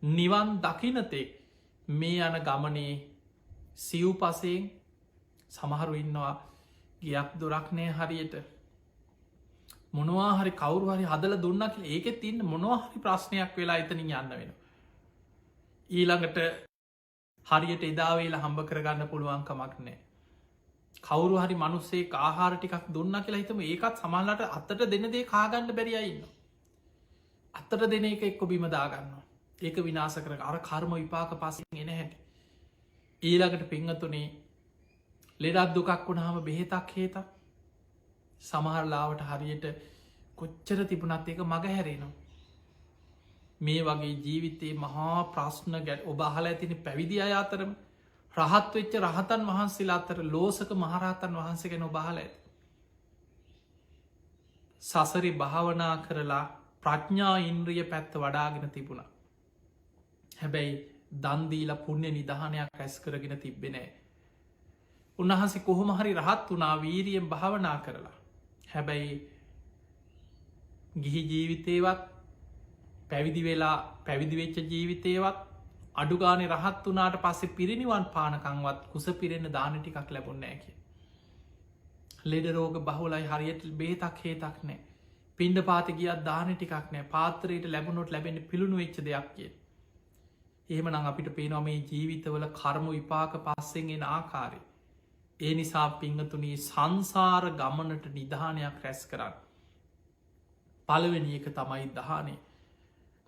නිවන් දකිනතෙක් මේ යන ගමනේ සිව් පසයෙන් සමහරු ඉන්නවා ගියක් දොරක්නය හරියට මොනවාහරි කවරු හරි හදල දුන්නක් ඒකෙත් තින්න මොනවාහරි ප්‍රශ්නයක් වෙලා එතනින් යන්න වෙන. ඊළඟට හරියට එදාවේලා හම්බ කරගන්න පුළුවන්කමක් නෑ. කවරු හරි මනුස්සේ ආහාර ටිකක් දුන්න කියලා හිතම ඒකත් සමල්ලට අත්තට දෙන දේ කාගන්න බැරියඉන්න. අත්තට දෙන එක එක්කො බිමදාගන්න. ඒක විනාස කර අර කර්ම විපාක පසින් එන හැට. ඊළඟට පිංහතුනේ ලෙඩත් දුකක් වුණහම බෙහෙතක් හේතක් සමහරලාවට හරියට කොච්චර තිබුණත් එක මග හැරෙනවා. මේ වගේ ජීවිතයේ මහා ප්‍රශ්න ගැට ඔබ අහල ඇතින පැවිදි අය අතරම රහත් වෙච්ච රහතන් වහන්සේලා අතර ලෝසක මහරහතන් වහන්සේ ගැන ඔබහල ඇත. සසරි භාවනා කරලා ප්‍රඥා ඉන්ද්‍රිය පැත්ත වඩාගෙන තිබුණ. හැබැයි දන්දීලා පුුණ්‍ය නිධානයක් රැස් කරගෙන තිබෙනෑ. උන්වහන්සේ කොහොම හරි රහත් වනා වීරියෙන් භාවනා කරලා. හැබැයි ගිහි ජීවිතේවත් පැවිදි වෙලා පැවිදිවෙච්ච ජීවිතේවත් අඩුගානේ රහත් වනාට පස්සේ පිරිනිවන් පානකංවත් කුස පිරෙන දාන ටිකක් ලැබුන්නෑ කිය. ලෙඩ රෝග බහුලයි හරියට බේතක් හේතක් නෑ. පින්ඩ පාති ගියත් දාන ටිකක් නෑ පාතරයට ලැබුණොත් ලැබෙන පිළුණු වෙච්ච දෙයක් කිය. එහෙමනම් අපිට පේනවා මේ ජීවිතවල කර්ම විපාක පස්සෙන්ගෙන ආකාරය. ඒ නිසා පිංහතුනී සංසාර ගමනට නිධානයක් රැස් කරන්න. පළවෙනි එක තමයි දහනේ.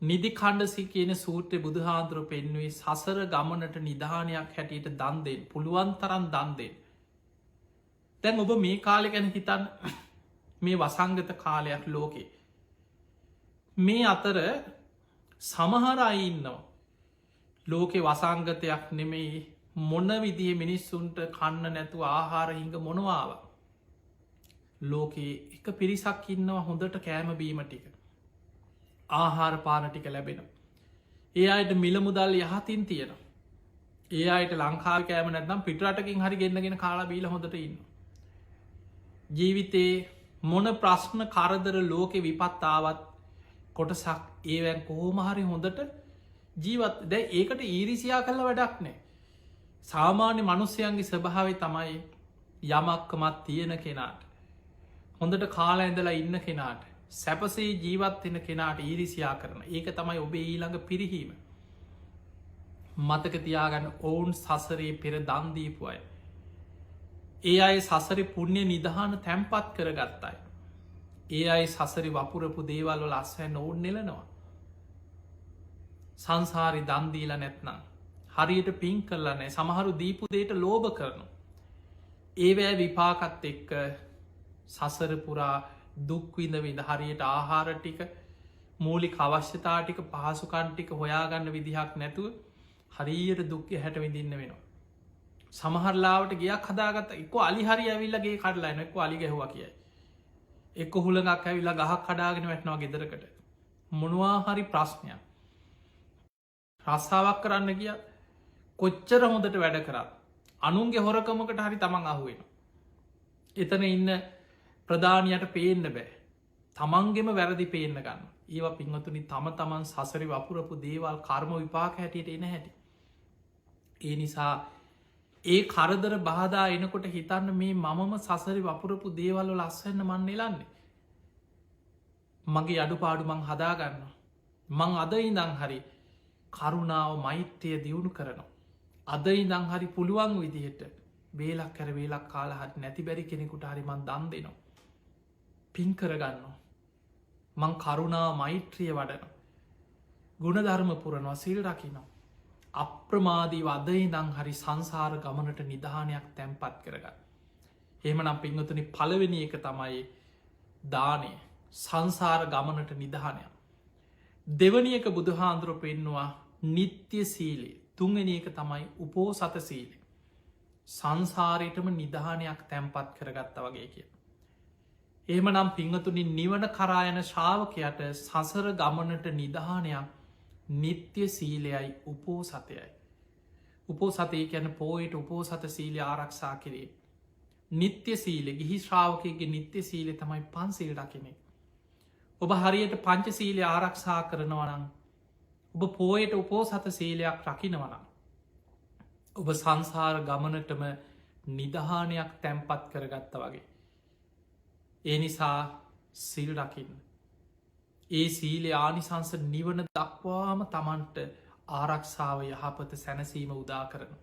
නිදිකණ්ඩසි කියන සූත්‍රය බුදුහාන්දුරුව පෙන්නුවේ සසර ගමනට නිධානයක් හැටියට දන්දෙන් පුළුවන් තරන් දන්දෙන්. තැන් ඔබ මේ කාලෙ ගැන හිතන් මේ වසංගත කාලයක් ලෝකේ. මේ අතර සමහර අය ඉන්නවා. ලෝකෙ වසංගතයක් නෙමෙයි මොන විදිහ මිනිස්සුන්ට කන්න නැතු ආහාර හිංග මොනවාව. ලෝකයේ එක පිරිසක් ඉන්නවා හොඳට කෑම බීම ටික. ආහාර පාන ටික ලැබෙන. ඒ අයට මිල මුදල් යහතින් තියෙන. ඒ අයට ලංකාව කෑම නැත්නම් පිටරටකින් හරි ගෙන්න්නගෙන කාලා බීල හොඳට ඉන්න. ජීවිතයේ මොන ප්‍රශ්න කරදර ලෝකෙ විපත්තාවත් කොටසක් ඒවැන් කෝමහරි හොඳට ජීවත් දැ ඒකට ඊරිසියා කල්ල වැඩක් නෑ. සාමාන්‍ය මනුස්්‍යයන්ගේ ස්වභාවය තමයි යමක්කමත් තියෙන කෙනාට. හොඳට කාලා ඇඳලා ඉන්න කෙනාට සැපසේ ජීවත්වෙන කෙනාට ඊරිසියා කරන ඒක තමයි ඔබේ ඊළඟ පිරිහීම. මතක තියාගන්න ඔවුන් සසරේ පෙර දන්දීපු අය. ඒ අයි සසරි පුුණ්‍ය නිදහන තැම්පත් කරගත්තයි. ඒ අයි සසරි වපුරපු දේවල්ව ලස්වැන්න ඔවුන් නෙලනවා. සංසාරි දන්දීල නැත්නම්. හරියට පින් කරලනෑ සමහරු දීපුදේට ලෝභ කරනු. ඒවෑ විපාකත් එක්ක සසරපුරා දුක්විඳ විඳ හරියට ආහාර ටික මූලික අවශ්‍යතා ටික පහසුකන්ටික හොයාගන්න විදිහක් නැතුව හරියට දුක්ක හැට විඳින්න වෙනවා. සමහරලාවට ගයක් හදාගත්ත එක්ක අලි හරි ඇවිල්ලගේ කඩලාන එක්ක අලි ගැහවා කියයි. එක්ක හුළඟක් ඇවිල්ලා ගහක් කඩාගෙන වැටනවා ගෙදරකට. මොනවා හරි ප්‍රශ්නයක්. රස්සාාවක් කරන්න කිය කොච්චර හොඳට වැඩ කරත්. අනුන්ගේ හොරකමකට හරි තමන් අහුවෙන. එතන ඉන්න ප්‍රධානයට පේන්න බෑ. තමන්ගෙම වැරදි පේන්න ගන්න. ඒවා පින්වතුනි තම තමන් සසරි වපුරපු දේවල් කර්ම විපාක හැටියට එන හැටි. ඒ නිසා ඒ කරදර බාධා එනකොට හිතන්න මේ මමම සසරි වපුරපු දේවල්ල ලස්වන්න මන් එලන්නේ. මගේ අඩු පාඩු මං හදාගන්න. මං අද ඉඳං හරි කරුණාව මෛත්‍යය දියුණු කරනවා. අද ඉඳං හරි පුළුවන් විදිහට වේලක් කර වේලක් කාලහට නැති බැරි කෙනෙකුට හරිමන් දන් දෙනවා. පින් කරගන්නවා. මං කරුණා මෛත්‍රිය වඩන. ගුණධර්ම පුරනවා සිල් රකිනවා. අප්‍රමාදී වදයි දං හරි සංසාර ගමනට නිධානයක් තැන්පත් කරගන්න. එහෙමනම් පින්වතුනි පළවෙනි එක තමයි දානය සංසාර ගමනට නිධානයක්. දෙවනි එක බුදුහාන්දුර පෙන්නවා නිත්‍ය සීලේ තුන්වෙනි එක තමයි උපෝසත සීලේ. සංසාරයටම නිධානයක් තැන්පත් කරගත්ත වගේ කිය. එහෙම නම් පිංහතුනි නිවන කරායන ශාවකයට සසර ගමනට නිධානයක් නිත්‍ය සීලයයි උපෝසතයයි. උපෝසතය කැන පෝයට උපෝසත සීලය ආරක්ෂා කිරේ. නිත්‍ය සීල ගිහි ශ්‍රාවකයගේ නිත්‍ය සීලය තමයි පන්සිල් රකිනෙ. ඔබ හරියට පංච සීලය ආරක්ෂා කරනවනං ඔබ පෝයට උපෝසත සීලයක් රකිනවනම්. ඔබ සංසාර ගමනටම නිධානයක් තැන්පත් කරගත්ත වගේ. ඒ නිසා සිල් රකින්න. ඒ සීලේ ආනිසංස නිවන දක්වාම තමන්ට ආරක්ෂාව යහපත සැනසීම උදා කරන.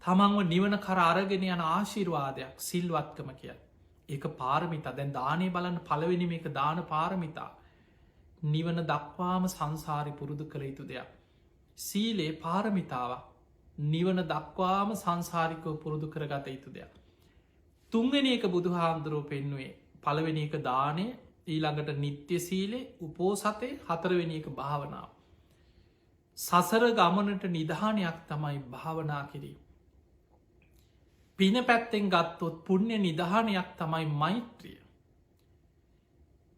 තමන්ව නිවන කර අරගෙන යන ආශිර්වාදයක් සිල්වත්කම කිය. ඒක පාරමිතා දැන් දානය බලන්න පලවෙනිම එක දාන පාරමිතා. නිවන දක්වාම සංසාරි පුරුදු කළ යුතු දෙයක්. සීලේ පාරමිතාව නිවන දක්වාම සංසාරිකව පුරුදු කරගත යුතු දෙයක්. තුන්වෙනි එක බුදුහාන්දුරුව පෙන්නුවේ පළවෙනි එක දානය ඊළඟට නිත්‍ය සීලේ උපෝසතය හතරවෙනි එක භාවනාව. සසර ගමනට නිධානයක් තමයි භාවනා කිරීම. පින පැත්තෙන් ගත්තොත් පුුණ්‍ය නිධානයක් තමයි මෛත්‍රිය.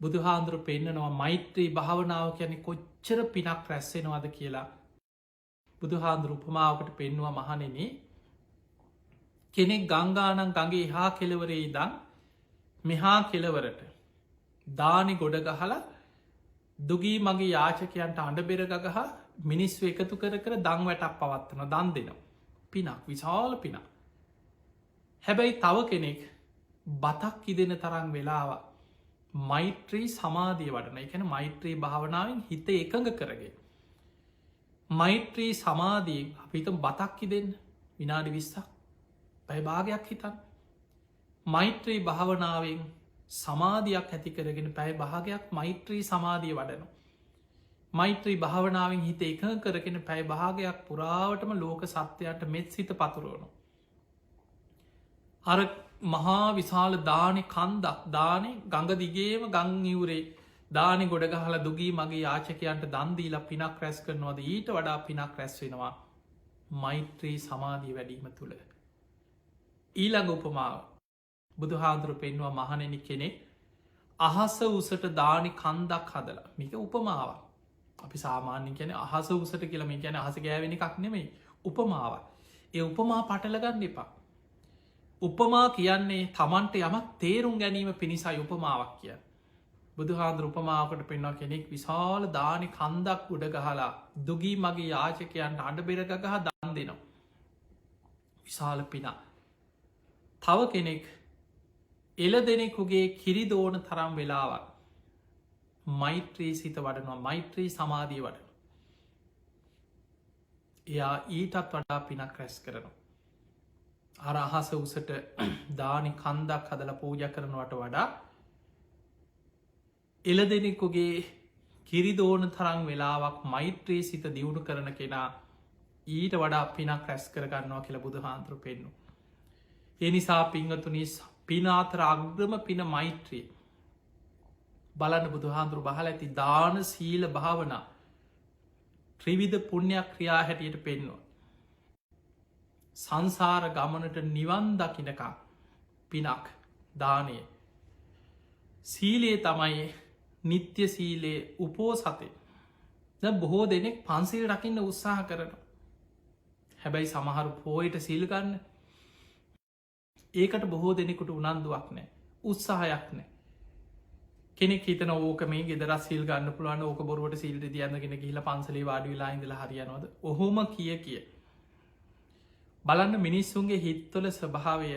බුදුහාන්දුරු පෙන්න්නනවා මෛත්‍රී භාවනාව කියැනෙ කොච්චර පිනක් රැස්සෙනවාද කියලා බුදුහාන්දුරු උපමාවකට පෙන්වා මහනෙන කෙනෙක් ගංගානන් ගගේ හා කෙලවරේ ඉදන් මෙහා කෙලවරට දානි ගොඩ ගහල දුගී මගේ යාචකයන්ට අඩ බෙරගහ මිනිස්ව එකතු කර දං වැටක් පවත්වන දන් දෙනවා. පිනක් විශාල පිනක්. හැබැයි තව කෙනෙක් බතක් ඉදෙන තරම් වෙලාව මෛත්‍රී සමාධිය වඩන එකන මෛත්‍රී භාවනාවෙන් හිත එකඟ කරගෙන. මෛත්‍රී සමාධීෙන් අපිත බතක්කි දෙන්න විනාඩි 20ක් පැය භාගයක් හිතන්. මෛත්‍රී භාවනාවෙන් සමාධයක් ඇති කරගෙන පැය භාගයක් මෛත්‍රී සමාධිය වඩනු. මෛත්‍රී භාවනාවෙන් හිත එකඟ කරගෙන පැයි භාගයක් පුරාවටම ලෝක සත්‍යයට මෙත් සිත පතුරුවනු. අර මහා විශාල දානෙ කන්දක් දානෙ ගඟ දිගේම ගංනිවරේ දානි ගොඩ ගහල දුගී මගේ යාචකයන්ට දන්දීලා පිනක් රැස් කරනවද ඊට වඩා පිනක් රැස් වෙනවා මෛත්‍රී සමාධී වැඩීම තුළ. ඊළඟ උපමාව බුදු හාදුරු පෙන්වා මහනෙනි කෙනෙක් අහස උසට දානි කන්දක් හදලා මික උපමාවක්. අපි සාමාන්‍ය කියන අහස උසට කියලම ගැන අහස ගෑවෙන එකක් නෙමෙයි උපමාව. ඒ උපමා පටලගන්න එපා. උපමා කියන්නේ තමන්ට යමක් තේරුම් ගැනීම පිණිසයි උපමාවක් කිය. බුදු හාන්දුර උපමාවකට පෙන්වා කෙනෙක් විශාල දානි කන්දක් උඩ ගහලා දුගී මගේ යාචකයන්ට අඩ බෙරගහ දන් දෙනවා. විශාල පිනා. තව කෙනෙක් එල දෙනෙකුගේ කිරිදෝන තරම් වෙලාවක් මෛත්‍රී සිත වඩනවා මෛත්‍රී සමාධී වඩන. එයා ඊටත් වඩා පිනක් රැස් කරනවා. අර අහස උසට දානි කන්දක් හදල පූජ කරනවට වඩා එල දෙනෙකුගේ කිරිදෝන තරං වෙලාවක් මෛත්‍රී සිත දියුණු කරන කෙනා ඊට වඩා පිනක් රැස් කරගන්නවා කියල බුදු හාන්තුරු පෙන්නු. එනිසා පිංහතුනිස් පිනාතර අග්‍රම පින මෛත්‍රී බලන්න බුදු හාන්දුරු බහල ඇති දාන සීල භාවනා ත්‍රිවිධ පුුණ්‍යයක් ක්‍රියා හැටියට පෙන්වා. සංසාර ගමනට නිවන් දකිනකා පිනක් දානය සීලයේ තමයි නිත්‍ය සීලයේ උපෝ සතේ බොහෝ දෙනෙක් පන්සිල් රකින්න උත්සාහ කරන. හැබැයි සමහරු පෝයට සිල්ගන්න ඒකට බොහෝ දෙනෙකුට උනන්දුවක් නෑ උත්සාහයක් නෑ. කෙනෙක් හිතන ඕක මේ ගෙදර සිල් ගන්න පුළුවන් ඕක බොරුවට සිල්ට දියන්නගෙන කියල පන්සලේ වාඩි වෙලා ඉඳල හරියනොද ඔහොම කිය බලන්න මිනිස්සුන්ගේ හිත්වල ස්වභාවය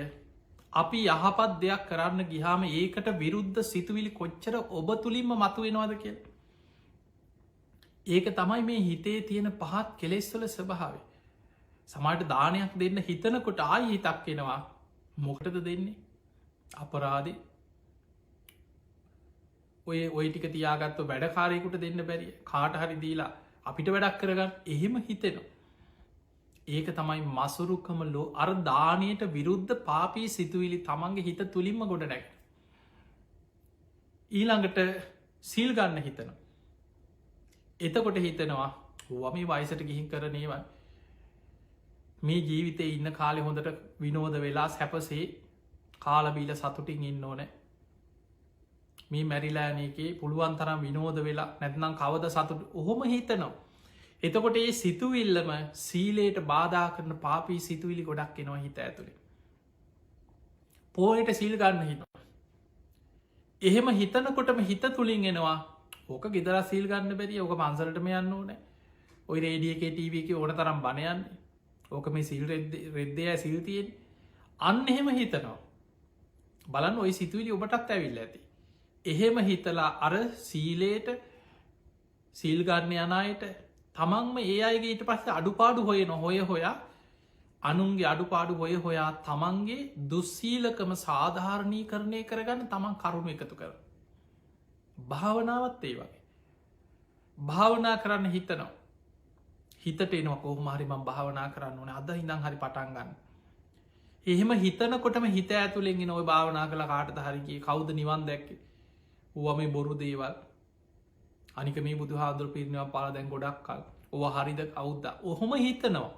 අපි යහපත් දෙයක් කරන්න ගිහාම ඒකට විරුද්ධ සිතුවිලි කොච්චර ඔබ තුළින්ම මතු වෙනවාද කිය. ඒක තමයි මේ හිතේ තියෙන පහත් කෙලෙස්වල ස්වභාවේ. සමට දානයක් දෙන්න හිතනකොට ආයි හිතක් වෙනවා මොකටද දෙන්නේ අපරාධි ඔය ටික තියාගත්ව වැඩකාරයකුට දෙන්න බැරිය කාට හරි දීලා අපිට වැඩක් කරගන්න එහෙම හිතෙනවා. ඒක තමයි මසුරුකම ලෝ අර දානයට විරුද්ධ පාපී සිතුවිලි තමන්ගේ හිත තුළින්ම ගොඩ නැක. ඊළඟට සිල් ගන්න හිතන. එතකොට හිතනවා වමි වයිසට ගිහින් කරනේවන් මේ ජීවිතය ඉන්න කාලෙ හොඳට විනෝද වෙලා සැපසේ කාලබීල සතුටින් ඉන්න ඕනෑ මේ මැරිලෑනකේ පුළුවන් තරම් විනෝද වෙලා නැත්නම් කවද සතුට ඔහොම හිතනවා. එතකොට ඒ සිතුවිල්ලම සීලයට බාධා කරන පාපී සිතුවිලි ගොඩක් එනවා හිත ඇතුළේ. පෝයට සිල් ගන්න හිතවා. එහෙම හිතනකොටම හිත තුළින් එනවා ඕක ගෙදර සිල් ගන්න බැරි ඕක පන්සලටම යන්න ඕනෑ ඔයි රේඩියගේ ටීවක ඕන තරම් බණයන්න ඕක මේ සිල් රෙද්දය සිල්තියෙන් අන්න එහෙම හිතනවා. බලන්න ඔයි සිතුවිලි ඔබටත් ඇවිල්ල ඇති. එහෙම හිතලා අර සීලයට සීල්ගන්න යනයට තමන්ම ඒ අයගේ ඊට පස්සේ අඩුපාඩු හොය නොහොය හොයා අනුන්ගේ අඩුපාඩු හොය හොයා තමන්ගේ දුස්සීලකම සාධාරණී කරණය කරගන්න තමන් කරුණු එකතු කර. භාවනාවත් ඒ වගේ. භාවනා කරන්න හිතනවා. හිතට එනවා කොහොමහරිම භාවනා කරන්න ඕන අද හිදං හරි පටන්ගන්න. එහෙම හිතනකොටම හිත ඇතුළෙන්ගෙන ඔය භාවනා කළ කාටත හරිගේ කවුද නිවන් දැක්කේ ඕව මේ බොරු දේවල් අනික මේ බුදු හාදුර පිරිනිවා පාල දැන් ගොඩක් කල් ඕව හරිද කවුද්ද ඔහොම හිතනවා.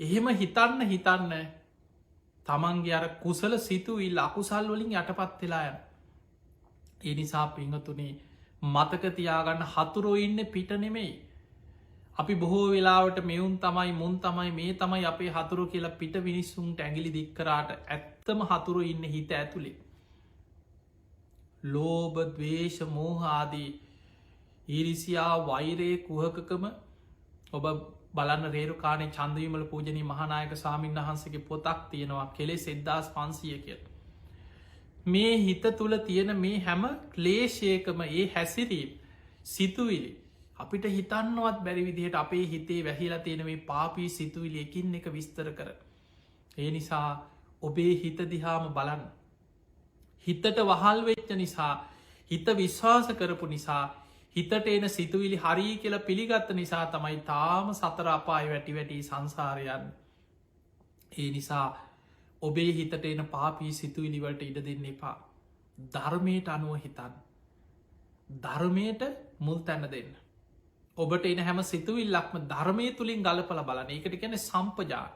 එහෙම හිතන්න තමන්ගේ අර කුසල සිතුවිල් අකුසල් වලින් යටපත් වෙලා යන. ඒ නිසා පිංහතුනේ මතකතියාගන්න හතුරෝ ඉන්න පිට නෙමෙයි. අපි බොහෝ වෙලාවට මෙවුන් තමයි මුන් තමයි මේ තමයි අපේ හතුරු කියලා පිට විනිස්සුන්ට ඇගිලි දික්කරාට ඇත්තම හතුරු ඉන්න හිත ඇතුළේ. ලෝබ දවේශ මෝහාදී ඉරිසියා වෛරයේ කුහකකම ඔබ බලන්න රේරුකානේ චන්දවිමල පූජනී මහනායක සාමීන් වහන්සගේ පොතක් තියෙනවා කෙලෙ 1500 කියල. මේ හිත තුළ තියෙන මේ හැම ක්ලේශයකම ඒ හැසිරීම් සිතුවිලි අපිට හිතන්නවත් බැරි විදිහට අපේ හිතේ වැහිලා තියෙන මේ පාපී සිතුවිලි එකින් එක විස්තර කර. ඒ නිසා ඔබේ හිත දිහාම බලන්න. හිතට වහල් වෙච්ච නිසා හිත විශ්වාස කරපු නිසා හිතට එන සිතුවිලි හරි කියලා පිළිගත්ත නිසා තමයි තාම සතර අපාය වැටි වැටි සංසාරයන්. ඒ නිසා ඔබේ හිතට එන පාපී සිතුවිලිවලට ඉඩ දෙන්න එපා. ධර්මයට අනුව හිතන්. ධර්මයට මුල් තැන්න දෙන්න. ඔබට එන හැම සිතුවිල්ලක්ම ධර්මය තුළින් ගලපල බලන එකට ගැන සම්පජාන.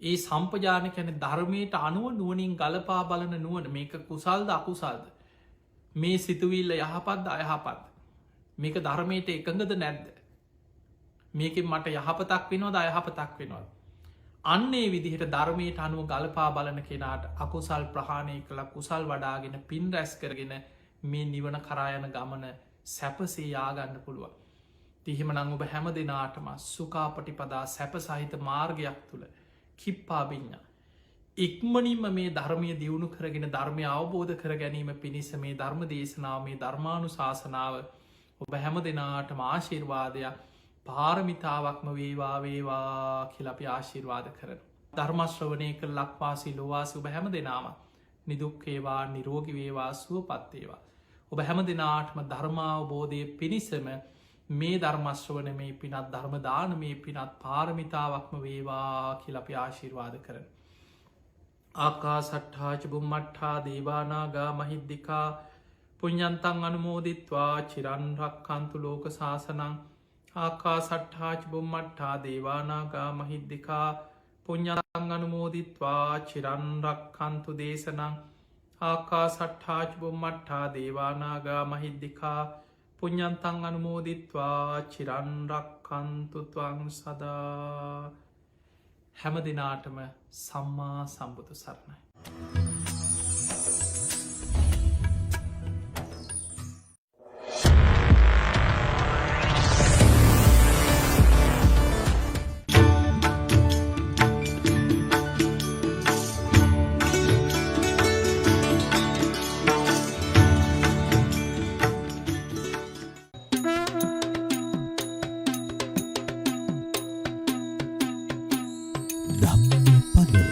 ඒ සම්පජාන කැන ධර්මයට අනුව නුවනින් ගලපා බලන නුවන මේක කුසල්ද අකුසල්ද. මේ සිතුවිල්ල යහපත්ද අයහපත්. මේක ධර්මයට එකඟද නැද්ද. මේක මට යහපතක් වෙනවද අයහපතක් වෙනවද. අන්නේ විදිහට ධර්මයට අනුව ගලපා බලන කෙනාට අකුසල් ප්‍රහාණය කළ කුසල් වඩාගෙන පින් රැස් කරගෙන මේ නිවන කරායන ගමන සැපසේ යාගන්න පුළුවන්. තිහෙම නං ඔබ හැම දෙනාටම සුකාපටිපදා සැප සහිත මාර්ගයක් තුළ කිප්පාබිඤ්ඥ. ඉක්මනින්ම මේ ධර්මය දියුණු කරගෙන ධර්මය අවබෝධ කර ගැනීම පිණිස මේ ධර්ම දේශනාව මේ ධර්මානු ශාසනාව ඔබ හැම දෙනාටම ආශිර්වාදයක් පාරමිතාවක්ම වේවා වේවා කියලපි ආශිර්වාද කරන. ධර්මශ්‍රවනය කළ ලක්වාසි ලොවාසි ඔබ හැම දෙනාම නිදුක්කේවා නිරෝගි වේවා සුව පත්වේවා. ඔබ හැම දෙනාටම ධර්මාවබෝධය පිණිසම මේ ධර්මශ්‍රවන මේ පිනත් ධර්මදාන මේ පිනත් පාරමිතාවක්ම වේවා කියලපි ආශිර්වාද කරන. ආකා සට්හාච බුම්මට්හා දේවානාගා මහිද්දිකා පුඤ්ඥන්තන් අනුමෝදිත්වා චිරන්රක්කන්තු ලෝක ශාසනං ආකා සට්හාච බුම්මට්හා දේවානාගා මහිද්දිකා පුඤ්ඥතන් අනුමෝදිත්වා චිරන්රක්කන්තු දේශනං ආකා සට්හාච බුම්මට්හා දේවානාගා මහිද්දිකා පුඤ්ඥන්තන් අනුමෝදිත්වා චිරන්රක්කන්තු තුවං සදා. හැම දෙනාටම සම්මා සම්බුදු සරණයි. ධම්මපද